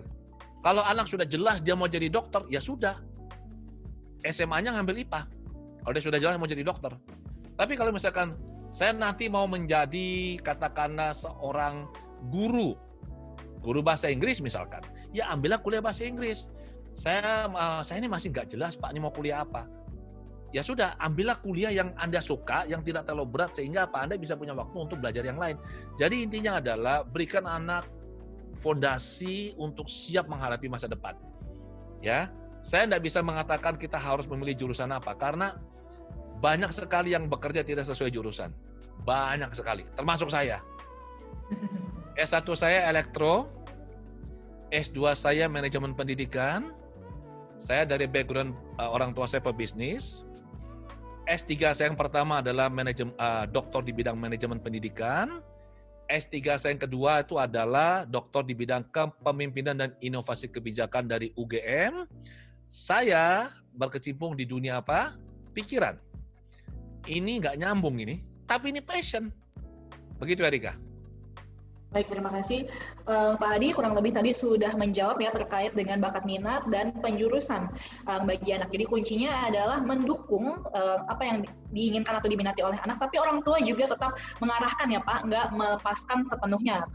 Kalau anak sudah jelas dia mau jadi dokter, ya sudah. SMA-nya ngambil IPA. Kalau dia sudah jelas mau jadi dokter. Tapi kalau misalkan saya nanti mau menjadi katakanlah seorang guru bahasa Inggris misalkan, ya ambillah kuliah bahasa Inggris. Saya ini masih nggak jelas Pak, ini mau kuliah apa. Ya sudah, ambillah kuliah yang Anda suka, yang tidak terlalu berat, sehingga Anda bisa punya waktu untuk belajar yang lain. Jadi intinya adalah berikan anak fondasi untuk siap menghadapi masa depan. Ya, saya tidak bisa mengatakan kita harus memilih jurusan apa, karena banyak sekali yang bekerja tidak sesuai jurusan. Banyak sekali, termasuk saya. S1 saya elektro, S2 saya manajemen pendidikan, saya dari background orang tua saya pebisnis. S3 saya yang pertama adalah doktor di bidang manajemen pendidikan. S3 saya yang kedua itu adalah doktor di bidang kepemimpinan dan inovasi kebijakan dari UGM. Saya berkecimpung di dunia apa? Pikiran. Ini nggak nyambung ini, tapi ini passion. Begitu Erika. Baik, terima kasih. Pak Hadi kurang lebih tadi sudah menjawab ya terkait dengan bakat minat dan penjurusan bagi anak. Jadi kuncinya adalah mendukung apa yang diinginkan atau diminati oleh anak, tapi orang tua juga tetap mengarahkan ya Pak, nggak melepaskan sepenuhnya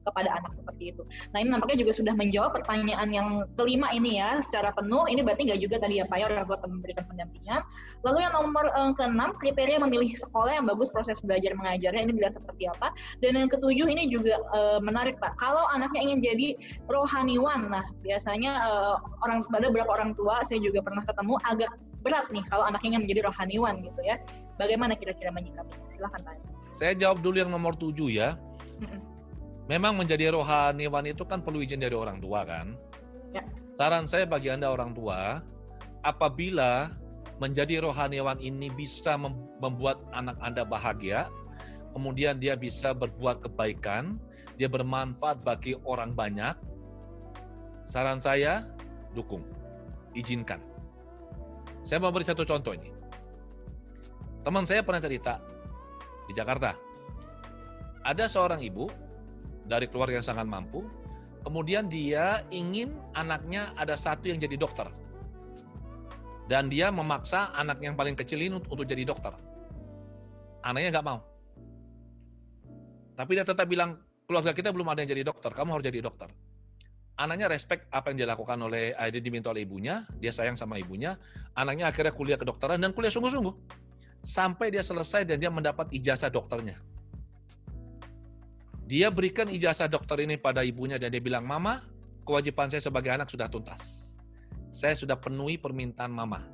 kepada anak seperti itu. Nah ini nampaknya juga sudah menjawab pertanyaan yang kelima ini ya secara penuh. Ini berarti nggak juga tadi ya Pak ya, orang tua memberikan pendampingan. Lalu yang nomor keenam, kriteria memilih sekolah yang bagus proses belajar mengajarnya, ini dilihat seperti apa. Dan yang ketujuh ini juga menarik Pak, kalau anaknya ingin jadi rohaniwan, nah biasanya ada beberapa orang tua saya juga pernah ketemu agak berat nih kalau anaknya ingin menjadi rohaniwan gitu ya. Bagaimana kira-kira menyikapinya? Silakan Pak. Saya jawab dulu yang nomor 7 ya. Memang menjadi rohaniwan itu kan perlu izin dari orang tua kan. Ya. Saran saya bagi Anda orang tua, apabila menjadi rohaniwan ini bisa membuat anak Anda bahagia, kemudian dia bisa berbuat kebaikan, dia bermanfaat bagi orang banyak, saran saya, dukung, izinkan. Saya mau beri satu contoh ini. Teman saya pernah cerita, di Jakarta, ada seorang ibu, dari keluarga yang sangat mampu, kemudian dia ingin anaknya ada satu yang jadi dokter. Dan dia memaksa anak yang paling kecil ini untuk jadi dokter. Anaknya nggak mau. Tapi dia tetap bilang, keluarga kita belum ada yang jadi dokter, kamu harus jadi dokter. Anaknya respect apa yang dilakukan oleh, dia diminta oleh ibunya, dia sayang sama ibunya, anaknya akhirnya kuliah kedokteran dan kuliah sungguh-sungguh. Sampai dia selesai dan dia mendapat ijazah dokternya. Dia berikan ijazah dokter ini pada ibunya dan dia bilang, Mama, kewajiban saya sebagai anak sudah tuntas. Saya sudah penuhi permintaan Mama.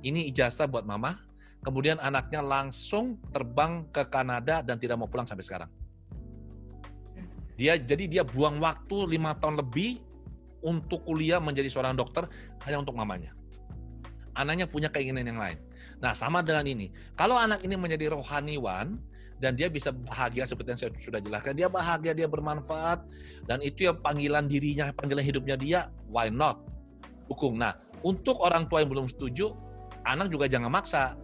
Ini ijazah buat Mama. Kemudian anaknya langsung terbang ke Kanada dan tidak mau pulang sampai sekarang. Jadi dia buang waktu 5 tahun lebih untuk kuliah menjadi seorang dokter hanya untuk mamanya. Anaknya punya keinginan yang lain. Nah, sama dengan ini. Kalau anak ini menjadi rohaniwan dan dia bisa bahagia seperti yang saya sudah jelaskan, dia bahagia, dia bermanfaat, dan itu ya panggilan dirinya, panggilan hidupnya dia, why not? Dukung. Nah, untuk orang tua yang belum setuju, anak juga jangan maksa.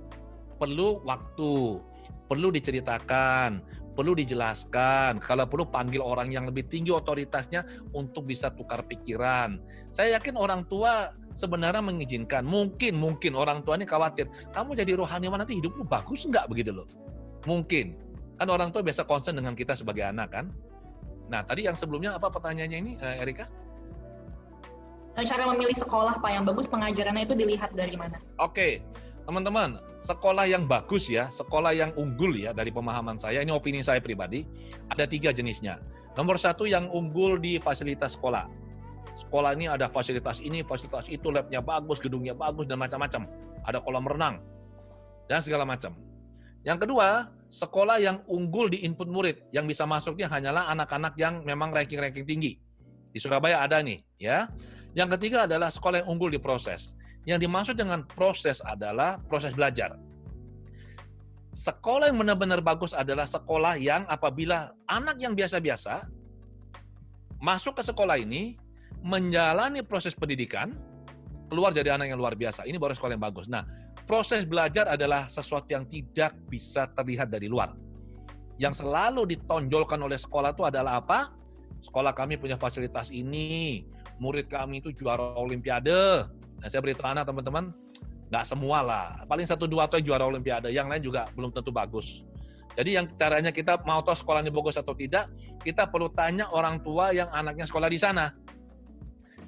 Perlu waktu, perlu diceritakan, perlu dijelaskan, kalau perlu panggil orang yang lebih tinggi otoritasnya untuk bisa tukar pikiran. Saya yakin orang tua sebenarnya mengizinkan. Mungkin orang tua ini khawatir, kamu jadi rohaniwan nanti hidup lu bagus enggak begitu loh. Mungkin. Kan orang tua biasa concern dengan kita sebagai anak kan. Nah tadi yang sebelumnya apa pertanyaannya ini Erika? Cara memilih sekolah Pak yang bagus, pengajarannya itu dilihat dari mana? Oke. Teman-teman, sekolah yang bagus ya, sekolah yang unggul ya dari pemahaman saya, ini opini saya pribadi, ada 3 jenisnya. Nomor 1 yang unggul di fasilitas sekolah. Sekolah ini ada fasilitas ini, fasilitas itu, labnya bagus, gedungnya bagus, dan macam-macam. Ada kolam renang, dan segala macam. Yang kedua, sekolah yang unggul di input murid, yang bisa masuknya hanyalah anak-anak yang memang ranking-ranking tinggi. Di Surabaya ada nih, ya. Yang ketiga adalah sekolah yang unggul di proses. Yang dimaksud dengan proses adalah proses belajar. Sekolah yang benar-benar bagus adalah sekolah yang apabila anak yang biasa-biasa masuk ke sekolah ini, menjalani proses pendidikan, keluar jadi anak yang luar biasa. Ini baru sekolah yang bagus. Nah, proses belajar adalah sesuatu yang tidak bisa terlihat dari luar. Yang selalu ditonjolkan oleh sekolah itu adalah apa? Sekolah kami punya fasilitas ini, murid kami itu juara olimpiade. Nah, saya beritahu anak teman-teman, Nggak semua lah, paling 1-2 atau juara olimpiade, yang lain juga belum tentu bagus. Jadi yang caranya kita mau tahu sekolahnya bagus atau tidak, kita perlu tanya orang tua yang anaknya sekolah di sana.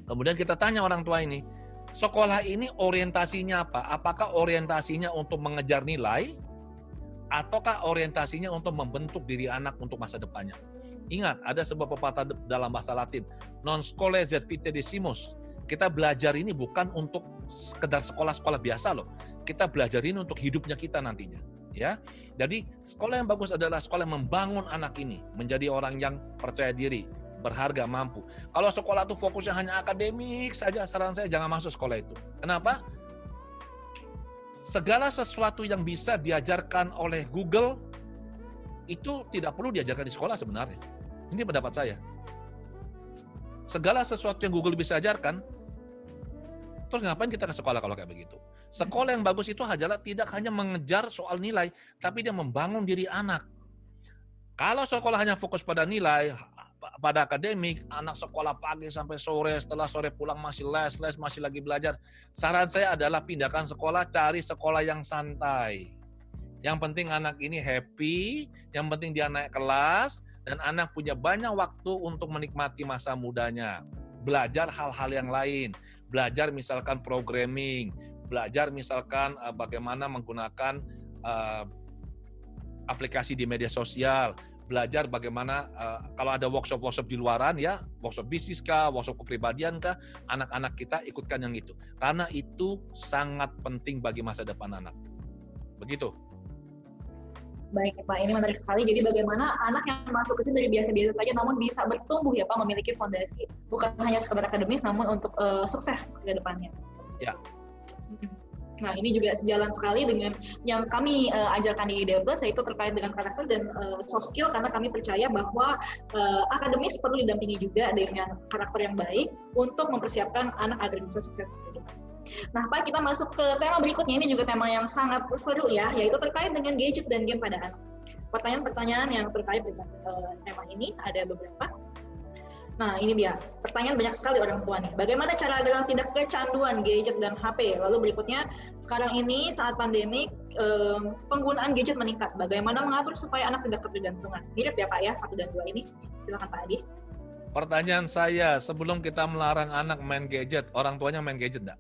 Kemudian kita tanya orang tua ini, sekolah ini orientasinya apa? Apakah orientasinya untuk mengejar nilai, ataukah orientasinya untuk membentuk diri anak untuk masa depannya? Ingat, ada sebuah pepatah dalam bahasa Latin, non scholae sed vitae decimus. Kita belajar ini bukan untuk sekedar sekolah-sekolah biasa loh. Kita belajar ini untuk hidupnya kita nantinya. Ya, jadi sekolah yang bagus adalah sekolah yang membangun anak ini menjadi orang yang percaya diri, berharga, mampu. Kalau sekolah itu fokusnya hanya akademik saja, saran saya jangan masuk sekolah itu. Kenapa? Segala sesuatu yang bisa diajarkan oleh Google itu tidak perlu diajarkan di sekolah sebenarnya. Ini pendapat saya. Segala sesuatu yang Google bisa ajarkan, terus ngapain kita ke sekolah kalau kayak begitu? Sekolah yang bagus itu adalah tidak hanya mengejar soal nilai, tapi dia membangun diri anak. Kalau sekolah hanya fokus pada nilai, pada akademik, anak sekolah pagi sampai sore, setelah sore pulang masih les, masih lagi belajar. Saran saya adalah pindahkan sekolah, cari sekolah yang santai. Yang penting anak ini happy, yang penting dia naik kelas, dan anak punya banyak waktu untuk menikmati masa mudanya. Belajar hal-hal yang lain, belajar misalkan programming, belajar misalkan bagaimana menggunakan aplikasi di media sosial, belajar bagaimana kalau ada workshop di luaran ya, workshop bisnis kah, workshop kepribadian kah, anak-anak kita ikutkan yang itu. Karena itu sangat penting bagi masa depan anak. Begitu. Baik Pak, ini menarik sekali. Jadi bagaimana anak yang masuk ke sini dari biasa-biasa saja namun bisa bertumbuh ya Pak, memiliki fondasi. Bukan hanya sekedar akademis namun untuk sukses ke depannya. Ya. Nah, ini juga sejalan sekali dengan yang kami ajarkan di Debus, yaitu terkait dengan karakter dan soft skill, karena kami percaya bahwa akademis perlu didampingi juga dengan karakter yang baik untuk mempersiapkan anak agar bisa sukses ke depan. Nah, Pak, kita masuk ke tema berikutnya. Ini juga tema yang sangat seru ya, yaitu terkait dengan gadget dan game pada anak. Pertanyaan-pertanyaan yang terkait dengan tema ini ada beberapa. Nah, ini dia. Pertanyaan banyak sekali orang tua nih. Bagaimana cara agar tidak kecanduan gadget dan HP? Lalu berikutnya, sekarang ini saat pandemi, penggunaan gadget meningkat. Bagaimana mengatur supaya anak tidak ketergantungan? Mirip ya Pak ya, 1 dan 2 ini. Silakan Pak Adi. Pertanyaan saya, sebelum kita melarang anak main gadget, orang tuanya main gadget enggak?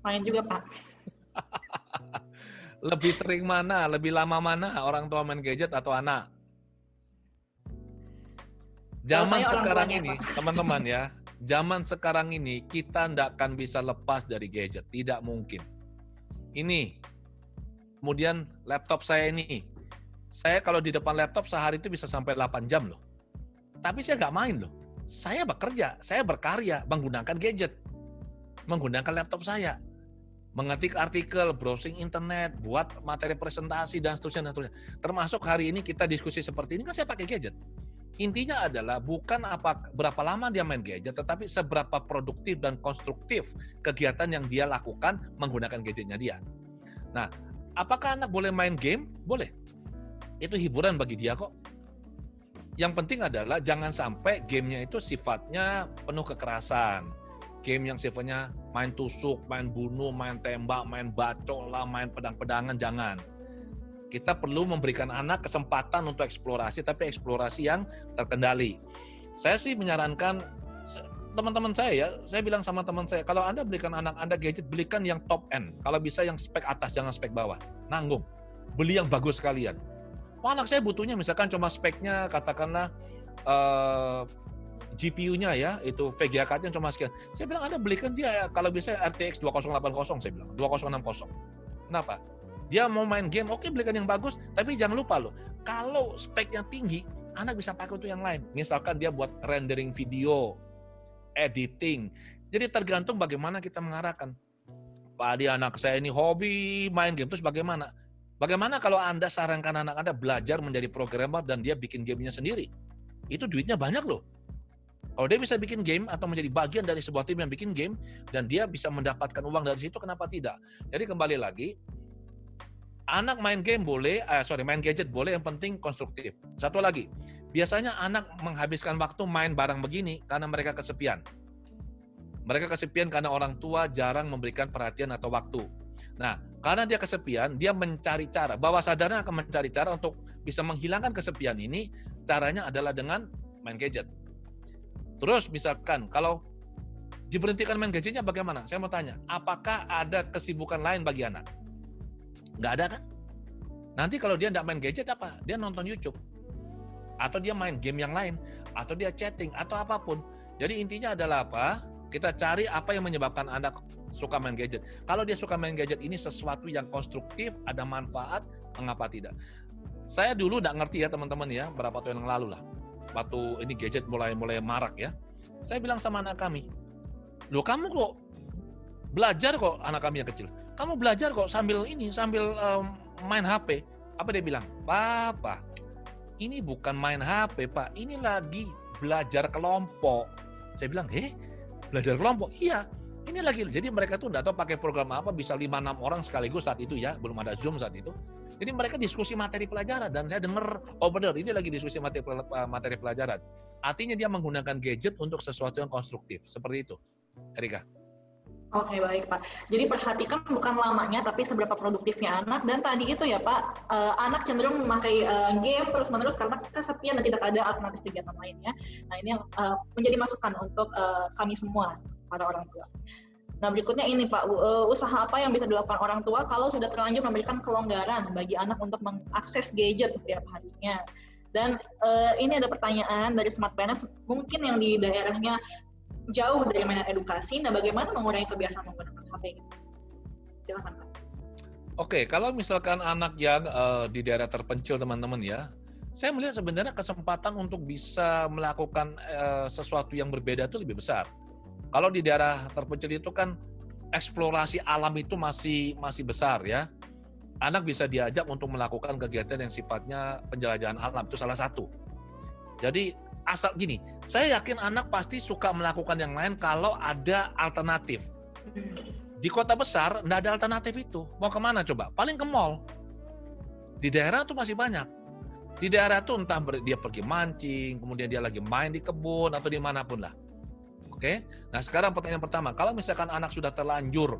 Main juga Pak. Lebih sering mana, lebih lama mana orang tua main gadget atau anak? Zaman sekarang ini, teman-teman ya, zaman sekarang ini kita tidak akan bisa lepas dari gadget, tidak mungkin. Ini, kemudian laptop saya ini, saya kalau di depan laptop sehari itu bisa sampai 8 jam loh. Tapi saya nggak main loh. Saya bekerja, saya berkarya menggunakan gadget, menggunakan laptop saya, mengetik artikel, browsing internet, buat materi presentasi dan seterusnya. Termasuk hari ini kita diskusi seperti ini kan saya pakai gadget. Intinya adalah bukan berapa lama dia main gadget, tetapi seberapa produktif dan konstruktif kegiatan yang dia lakukan menggunakan gadgetnya dia. Nah, apakah anak boleh main game? Boleh. Itu hiburan bagi dia kok. Yang penting adalah jangan sampai gamenya itu sifatnya penuh kekerasan. Game yang sifatnya main tusuk, main bunuh, main tembak, main bacok lah, main pedang-pedangan, jangan. Kita perlu memberikan anak kesempatan untuk eksplorasi, tapi eksplorasi yang terkendali. Saya sih menyarankan teman-teman saya ya, saya bilang sama teman saya, kalau Anda belikan anak Anda gadget, belikan yang top end. Kalau bisa yang spek atas, jangan spek bawah. Nanggung. Beli yang bagus sekalian. Wah, anak saya butuhnya misalkan cuma speknya, katakanlah GPU-nya ya, itu VGA card-nya cuma sekian. Saya bilang Anda belikan dia ya, kalau bisa RTX 2080, saya bilang, 2060. Kenapa? Dia mau main game, oke belikan yang bagus, tapi jangan lupa loh, kalau speknya tinggi, anak bisa pakai untuk yang lain. Misalkan dia buat rendering video, editing. Jadi tergantung bagaimana kita mengarahkan. Pak Adi, anak saya ini hobi main game, terus bagaimana? Bagaimana kalau Anda sarankan anak Anda belajar menjadi programmer dan dia bikin gamenya sendiri? Itu duitnya banyak loh. Kalau dia bisa bikin game atau menjadi bagian dari sebuah tim yang bikin game, dan dia bisa mendapatkan uang dari situ, kenapa tidak? Jadi kembali lagi, anak main game boleh, main gadget boleh, yang penting konstruktif. Satu lagi, biasanya anak menghabiskan waktu main barang begini karena mereka kesepian. Mereka kesepian karena orang tua jarang memberikan perhatian atau waktu. Nah, karena dia kesepian, dia mencari cara, bawah sadarnya akan mencari cara untuk bisa menghilangkan kesepian ini, caranya adalah dengan main gadget. Terus misalkan, kalau diberhentikan main gadgetnya bagaimana? Saya mau tanya, apakah ada kesibukan lain bagi anak? Nggak ada kan? Nanti kalau dia nggak main gadget apa? Dia nonton YouTube. Atau dia main game yang lain. Atau dia chatting, atau apapun. Jadi intinya adalah apa? Kita cari apa yang menyebabkan anak suka main gadget. Kalau dia suka main gadget ini sesuatu yang konstruktif, ada manfaat, mengapa tidak? Saya dulu nggak ngerti ya teman-teman ya, berapa tahun yang lalu lah. Waktu ini gadget mulai marak ya. Saya bilang sama anak kami, loh kamu kok belajar kok, anak kami yang kecil. Kamu belajar kok sambil main HP. Apa dia bilang? Papa, ini bukan main HP, Pak. Ini lagi belajar kelompok. Saya bilang, belajar kelompok? Iya, ini lagi. Jadi mereka tuh nggak tahu pakai program apa, bisa 5-6 orang sekaligus saat itu ya. Belum ada Zoom saat itu. Jadi mereka diskusi materi pelajaran. Dan saya dengar, oh benar, ini lagi diskusi materi pelajaran. Artinya dia menggunakan gadget untuk sesuatu yang konstruktif. Seperti itu, Erika. Oke, baik Pak. Jadi perhatikan bukan lamanya, tapi seberapa produktifnya anak. Dan tadi itu ya Pak, anak cenderung memakai game terus-menerus karena kesepian dan tidak ada alternatif kegiatan lainnya. Nah ini yang menjadi masukan untuk kami semua, para orang tua. Nah berikutnya ini Pak, usaha apa yang bisa dilakukan orang tua kalau sudah terlanjur memberikan kelonggaran bagi anak untuk mengakses gadget setiap harinya. Dan ini ada pertanyaan dari Smart Parents, mungkin yang di daerahnya jauh dari mainan edukasi. Nah, bagaimana mengurangi kebiasaan menggunakan HP? Silakan, Pak. Oke, kalau misalkan anak yang di daerah terpencil, teman-teman ya, saya melihat sebenarnya kesempatan untuk bisa melakukan sesuatu yang berbeda itu lebih besar. Kalau di daerah terpencil itu kan eksplorasi alam itu masih besar ya. Anak bisa diajak untuk melakukan kegiatan yang sifatnya penjelajahan alam, itu salah satu. Jadi asal gini, saya yakin anak pasti suka melakukan yang lain kalau ada alternatif. Di kota besar nggak ada alternatif itu. Mau kemana coba? Paling ke mall. Di daerah tuh masih banyak. Di daerah tuh entah dia pergi mancing, kemudian dia lagi main di kebun atau dimanapun lah. Oke. Nah sekarang pertanyaan pertama, kalau misalkan anak sudah terlanjur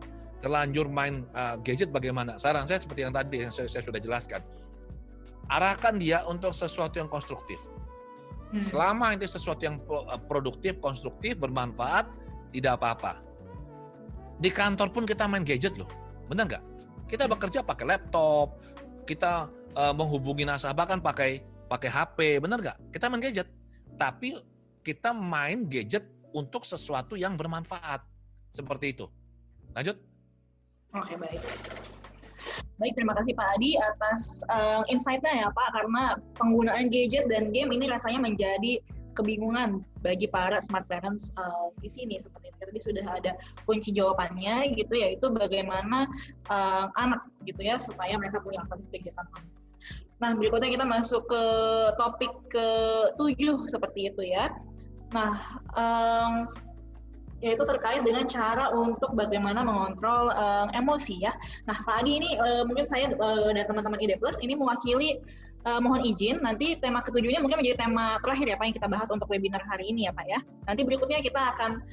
main gadget, bagaimana? Saran saya seperti yang tadi yang saya sudah jelaskan. Arahkan dia untuk sesuatu yang konstruktif. Selama itu sesuatu yang produktif, konstruktif, bermanfaat, tidak apa-apa. Di kantor pun kita main gadget loh, benar nggak? Kita bekerja pakai laptop, kita menghubungi nasabah kan pakai HP, benar nggak? Kita main gadget, tapi kita main gadget untuk sesuatu yang bermanfaat, seperti itu. Lanjut. Oke, baik. Baik, terima kasih Pak Adi atas insight-nya ya Pak, karena penggunaan gadget dan game ini rasanya menjadi kebingungan bagi para smart parents di sini. Seperti tadi sudah ada kunci jawabannya gitu, yaitu bagaimana anak gitu ya, supaya mereka punya alternatif kegiatan. Nah, berikutnya kita masuk ke topik ke-7 seperti itu ya. Nah, yaitu terkait dengan cara untuk bagaimana mengontrol emosi ya. Nah Pak Adi ini mungkin saya dan teman-teman ID Plus ini mewakili, mohon izin nanti tema ke-7-nya mungkin menjadi tema terakhir ya Pak yang kita bahas untuk webinar hari ini ya Pak ya. Nanti berikutnya kita akan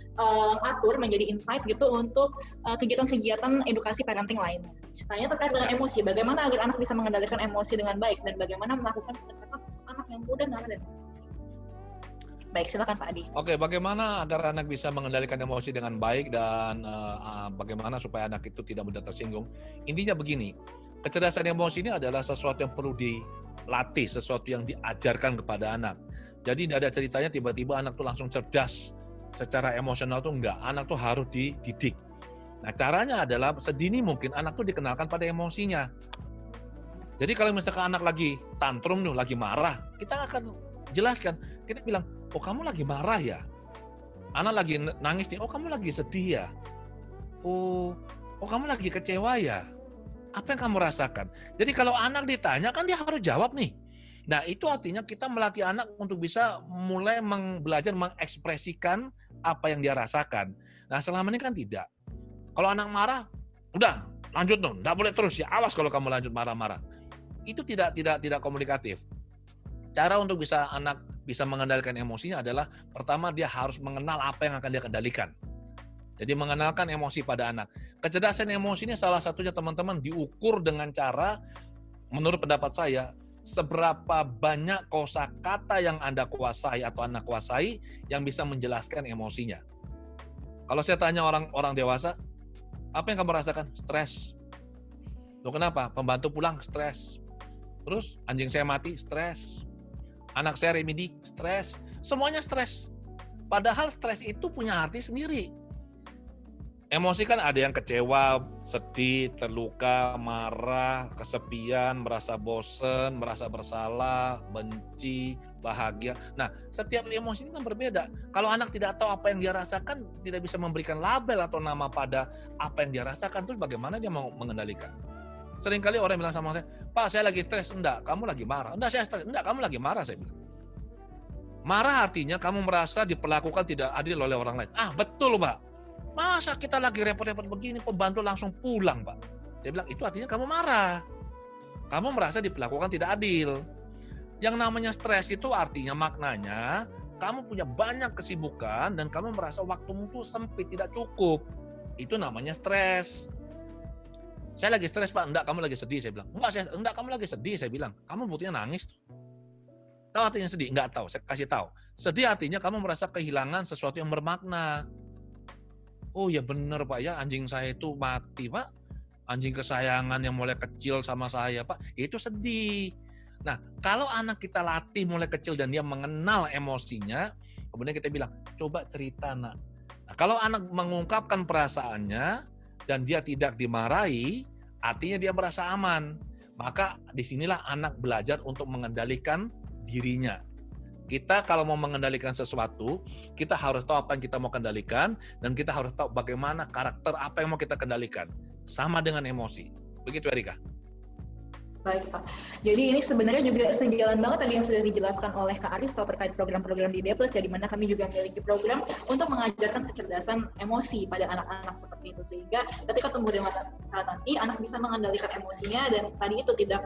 atur menjadi insight gitu untuk kegiatan-kegiatan edukasi parenting lainnya. Nah ini terkait dengan emosi, bagaimana agar anak bisa mengendalikan emosi dengan baik dan bagaimana melakukan pendekatan anak yang mudah marah dan emosi. Baik, silakan Pak Adi. Oke, bagaimana agar anak bisa mengendalikan emosi dengan baik dan bagaimana supaya anak itu tidak mudah tersinggung? Intinya begini, kecerdasan emosi ini adalah sesuatu yang perlu dilatih, sesuatu yang diajarkan kepada anak. Jadi tidak ada ceritanya tiba-tiba anak tuh langsung cerdas secara emosional tuh enggak. Anak tuh harus dididik. Nah, caranya adalah sedini mungkin anak tuh dikenalkan pada emosinya. Jadi kalau misalkan anak lagi tantrum tuh, lagi marah, kita akan jelaskan. Kita bilang, oh kamu lagi marah ya? Anak lagi nangis nih, oh kamu lagi sedih ya? Oh kamu lagi kecewa ya? Apa yang kamu rasakan? Jadi kalau anak ditanya kan dia harus jawab nih. Nah itu artinya kita melatih anak untuk bisa mulai belajar mengekspresikan apa yang dia rasakan. Nah selama ini kan tidak. Kalau anak marah, udah lanjut dong, nggak boleh terus ya. Awas kalau kamu lanjut marah-marah. Itu tidak komunikatif. Cara untuk bisa anak bisa mengendalikan emosinya adalah pertama dia harus mengenal apa yang akan dia kendalikan. Jadi mengenalkan emosi pada anak. Kecerdasan emosi ini salah satunya teman-teman diukur dengan cara, menurut pendapat saya, seberapa banyak kosakata yang Anda kuasai atau anak kuasai yang bisa menjelaskan emosinya. Kalau saya tanya orang dewasa, apa yang kamu rasakan? Stres. Loh kenapa? Pembantu pulang, stres. Terus anjing saya mati, stres. Anak saya remedi, stres. Semuanya stres. Padahal stres itu punya arti sendiri. Emosi kan ada yang kecewa, sedih, terluka, marah, kesepian, merasa bosen, merasa bersalah, benci, bahagia. Nah, setiap emosi ini kan berbeda. Kalau anak tidak tahu apa yang dia rasakan, tidak bisa memberikan label atau nama pada apa yang dia rasakan, terus bagaimana dia mau mengendalikan? Seringkali orang bilang sama saya, Pak, saya lagi stres. Enggak, kamu lagi marah. Enggak, saya stres. Enggak, kamu lagi marah, saya bilang. Marah artinya kamu merasa diperlakukan tidak adil oleh orang lain. Ah, betul, Pak. Masa kita lagi repot-repot begini, pembantu langsung pulang, Pak. Dia bilang, itu artinya kamu marah. Kamu merasa diperlakukan tidak adil. Yang namanya stres itu artinya maknanya, kamu punya banyak kesibukan dan kamu merasa waktumu itu sempit, tidak cukup. Itu namanya stres. Saya lagi stres, Pak. Enggak, kamu lagi sedih, saya bilang. Enggak, kamu lagi sedih, saya bilang. Kamu buktinya nangis. Tahu artinya sedih? Enggak tahu, saya kasih tahu. Sedih artinya kamu merasa kehilangan sesuatu yang bermakna. Oh ya benar Pak ya, anjing saya itu mati Pak. Anjing kesayangan yang mulai kecil sama saya Pak, itu sedih. Nah, kalau anak kita latih mulai kecil dan dia mengenal emosinya, kemudian kita bilang, coba cerita nak. Nah, kalau anak mengungkapkan perasaannya dan dia tidak dimarahi, artinya dia merasa aman. Maka disinilah anak belajar untuk mengendalikan dirinya. Kita kalau mau mengendalikan sesuatu, kita harus tahu apa yang kita mau kendalikan, dan kita harus tahu bagaimana karakter apa yang mau kita kendalikan. Sama dengan emosi. Begitu Erika. Baik Pak. Jadi ini sebenarnya juga sejalan banget tadi yang sudah dijelaskan oleh Kak Aristo terkait program-program di D+, di mana kami juga memiliki program untuk mengajarkan kecerdasan emosi pada anak-anak seperti itu. Sehingga ketika tumbuh dewasa nanti, anak bisa mengendalikan emosinya dan tadi itu tidak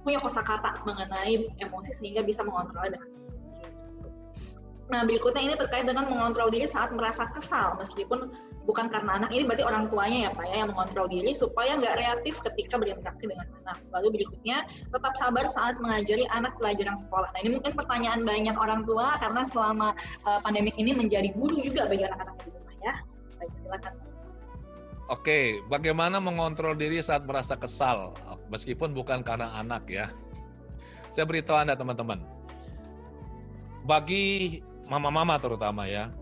punya kosakata mengenai emosi sehingga bisa mengontrolnya dengan. Nah, berikutnya ini terkait dengan mengontrol diri saat merasa kesal, meskipun bukan karena anak, ini berarti orang tuanya ya Pak ya, yang mengontrol diri supaya nggak reaktif ketika berinteraksi dengan anak. Lalu berikutnya, tetap sabar saat mengajari anak pelajaran sekolah. Nah, ini mungkin pertanyaan banyak orang tua karena selama pandemik ini menjadi guru juga bagi anak-anak di rumah ya. Baik, silakan. Oke, bagaimana mengontrol diri saat merasa kesal, meskipun bukan karena anak ya. Saya beritahu Anda teman-teman, bagi mama-mama terutama ya,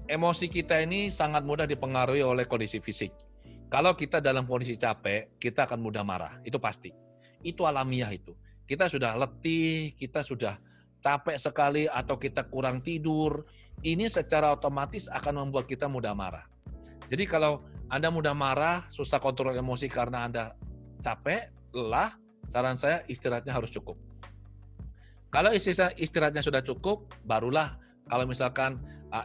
emosi kita ini sangat mudah dipengaruhi oleh kondisi fisik. Kalau kita dalam kondisi capek, kita akan mudah marah, itu pasti. Itu alamiah itu. Kita sudah letih, kita sudah capek sekali, atau kita kurang tidur, ini secara otomatis akan membuat kita mudah marah. Jadi kalau Anda mudah marah, susah kontrol emosi karena Anda capek, lelah, saran saya istirahatnya harus cukup. Kalau istirahatnya sudah cukup, barulah kalau misalkan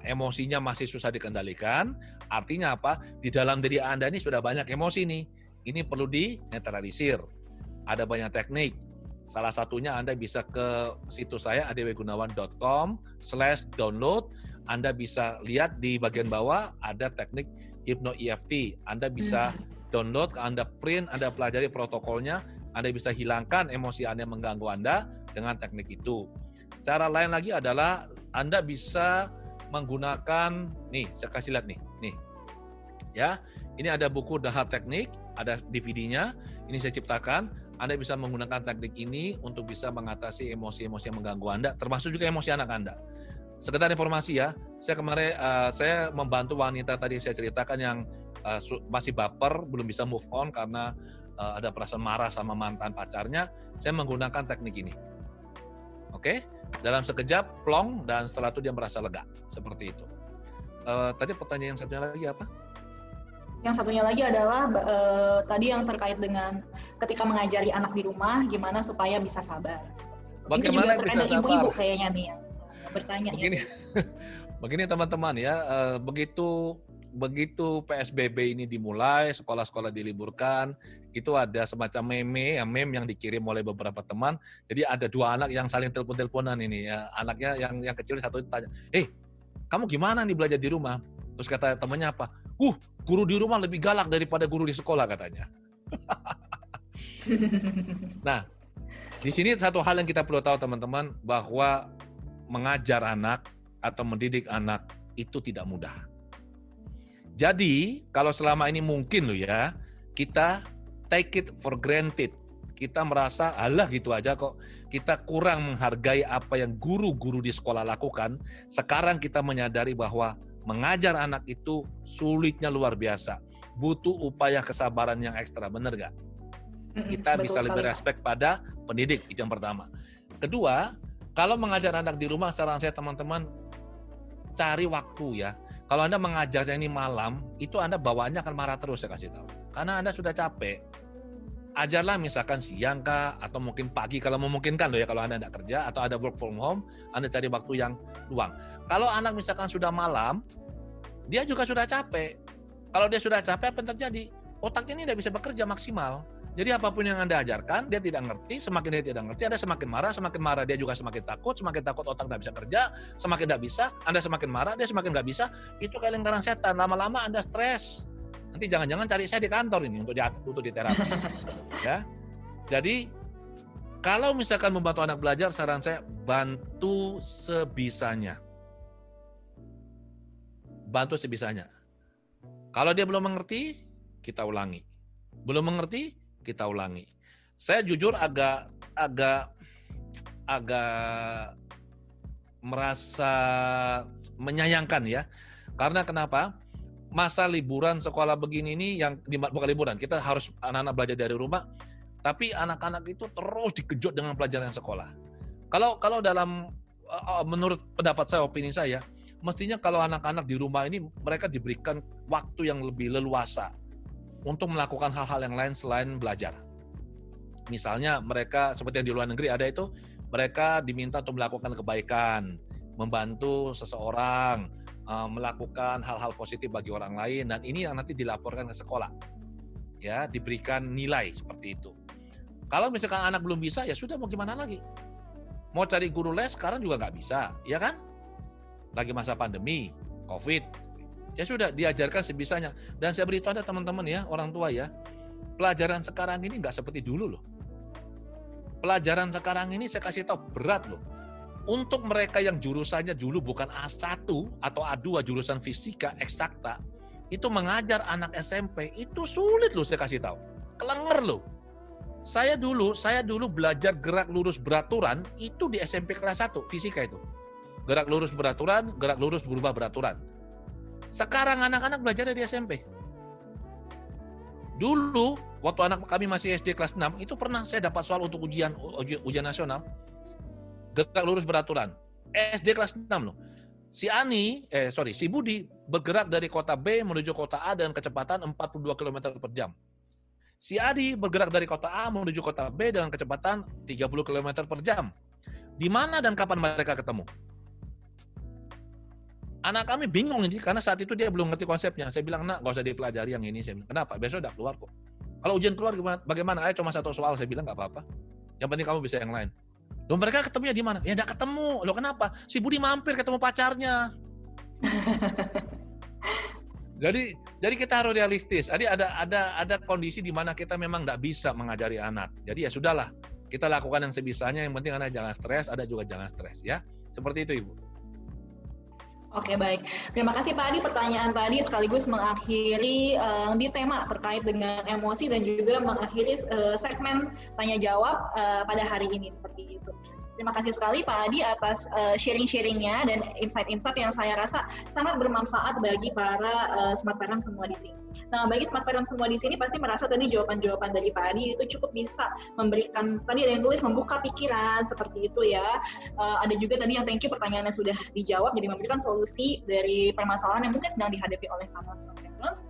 emosinya masih susah dikendalikan, artinya apa? Di dalam diri Anda ini sudah banyak emosi nih. Ini perlu dinetralisir. Ada banyak teknik. Salah satunya Anda bisa ke situs saya adwgunawan.com/download. Anda bisa lihat di bagian bawah ada teknik Hypno EFT. Anda bisa download, Anda print, Anda pelajari protokolnya, Anda bisa hilangkan emosi Anda yang mengganggu Anda dengan teknik itu. Cara lain lagi adalah Anda bisa menggunakan, nih saya kasih lihat nih ya, ini ada buku The Hard Technique, ada DVD-nya, ini saya ciptakan. Anda bisa menggunakan teknik ini untuk bisa mengatasi emosi-emosi yang mengganggu Anda, termasuk juga emosi anak Anda. Sekedar informasi ya, saya kemarin saya membantu wanita tadi saya ceritakan yang masih baper, belum bisa move on karena ada perasaan marah sama mantan pacarnya. Saya menggunakan teknik ini. Oke, dalam sekejap plong dan setelah itu dia merasa lega, seperti itu. Tadi pertanyaan yang satunya lagi apa? Yang satunya lagi adalah tadi yang terkait dengan ketika mengajari anak di rumah, gimana supaya bisa sabar. Bagaimana ini juga bisa sabar? Ibu-ibu kayaknya nih yang bertanya. Begini, ya. Begini teman-teman ya, begitu PSBB ini dimulai, sekolah-sekolah diliburkan, itu ada semacam meme yang dikirim oleh beberapa teman. Jadi ada dua anak yang saling telepon-teleponan ini ya. Anaknya yang kecil satu tanya, kamu gimana nih belajar di rumah? Terus kata temannya apa? Guru di rumah lebih galak daripada guru di sekolah katanya. Nah, di sini satu hal yang kita perlu tahu teman-teman, bahwa mengajar anak atau mendidik anak itu tidak mudah. Jadi, kalau selama ini mungkin loh ya, kita take it for granted. Kita merasa, alah gitu aja kok. Kita kurang menghargai apa yang guru-guru di sekolah lakukan. Sekarang kita menyadari bahwa mengajar anak itu sulitnya luar biasa. Butuh upaya kesabaran yang ekstra, benar nggak? Kita bisa lebih respect pada pendidik, itu yang pertama. Kedua, kalau mengajar anak di rumah, saran saya teman-teman, cari waktu ya. Kalau Anda mengajarnya ini malam, itu Anda bawaannya akan marah terus, saya kasih tahu. Karena Anda sudah capek. Ajarlah misalkan siang kah, atau mungkin pagi kalau memungkinkan loh ya, kalau Anda tidak kerja atau ada work from home, Anda cari waktu yang luang. Kalau anak misalkan sudah malam, dia juga sudah capek. Kalau dia sudah capek, apa yang terjadi? Otaknya ini tidak bisa bekerja maksimal. Jadi apapun yang Anda ajarkan, dia tidak ngerti, semakin dia tidak ngerti, Anda semakin marah dia juga semakin takut otak tidak bisa kerja, semakin tidak bisa, Anda semakin marah, dia semakin nggak bisa, itu kayak lingkaran setan, lama-lama Anda stres. Nanti jangan-jangan cari saya di kantor ini untuk di terapi. Ya. Jadi, kalau misalkan membantu anak belajar, saran saya, bantu sebisanya. Bantu sebisanya. Kalau dia belum mengerti, kita ulangi. Belum mengerti, kita ulangi. Saya jujur agak merasa menyayangkan ya. Karena kenapa? Masa liburan sekolah begini ini yang bukan liburan, kita harus anak-anak belajar dari rumah, tapi anak-anak itu terus dikejut dengan pelajaran sekolah. Kalau dalam menurut pendapat saya, opini saya, mestinya kalau anak-anak di rumah ini mereka diberikan waktu yang lebih leluasa untuk melakukan hal-hal yang lain selain belajar. Misalnya mereka seperti yang di luar negeri ada itu, mereka diminta untuk melakukan kebaikan, membantu seseorang, melakukan hal-hal positif bagi orang lain, dan ini yang nanti dilaporkan ke sekolah. Ya, diberikan nilai seperti itu. Kalau misalkan anak belum bisa, ya sudah mau gimana lagi? Mau cari guru les sekarang juga nggak bisa, ya kan? Lagi masa pandemi, COVID. Ya sudah, diajarkan sebisanya. Dan saya beritahu Anda teman-teman ya, orang tua ya, pelajaran sekarang ini nggak seperti dulu loh. Pelajaran sekarang ini saya kasih tahu berat loh. Untuk mereka yang jurusannya dulu bukan A1 atau A2, jurusan fisika, eksakta, itu mengajar anak SMP, itu sulit loh saya kasih tahu. Kelenger loh. Saya dulu belajar gerak lurus beraturan, itu di SMP kelas 1, fisika itu. Gerak lurus beraturan, gerak lurus berubah beraturan. Sekarang anak-anak belajar di SMP. Dulu, waktu anak kami masih SD kelas 6, itu pernah saya dapat soal untuk ujian nasional. Gerak lurus beraturan. SD kelas 6 loh. Si Budi bergerak dari kota B menuju kota A dengan kecepatan 42 km per jam. Si Adi bergerak dari kota A menuju kota B dengan kecepatan 30 km per jam. Di mana dan kapan mereka ketemu? Anak kami bingung ini karena saat itu dia belum ngerti konsepnya. Saya bilang, nak, gak usah dipelajari yang ini. Saya bilang, kenapa? Besok udah keluar kok. Kalau ujian keluar bagaimana? Ayo cuma satu soal. Saya bilang, gak apa-apa. Yang penting kamu bisa yang lain. Loh, mereka ketemunya di mana? Ya, gak ketemu. Loh, kenapa? Si Budi mampir ketemu pacarnya. Jadi kita harus realistis. Jadi ada kondisi di mana kita memang gak bisa mengajari anak. Jadi ya sudahlah. Kita lakukan yang sebisanya. Yang penting anak jangan stres, ada juga jangan stres. Ya, seperti itu, Ibu. Oke, baik. Terima kasih Pak Adi, pertanyaan tadi sekaligus mengakhiri di tema terkait dengan emosi dan juga mengakhiri segmen tanya-jawab pada hari ini seperti itu. Terima kasih sekali Pak Adi atas sharing-sharingnya dan insight-insight yang saya rasa sangat bermanfaat bagi para smart parent semua di sini. Nah, bagi smart parent semua di sini pasti merasa tadi jawaban-jawaban dari Pak Adi itu cukup bisa memberikan, tadi ada yang tulis membuka pikiran seperti itu ya. Ada juga tadi yang thank you pertanyaannya sudah dijawab, jadi memberikan solusi dari permasalahan yang mungkin sedang dihadapi oleh para smart parents.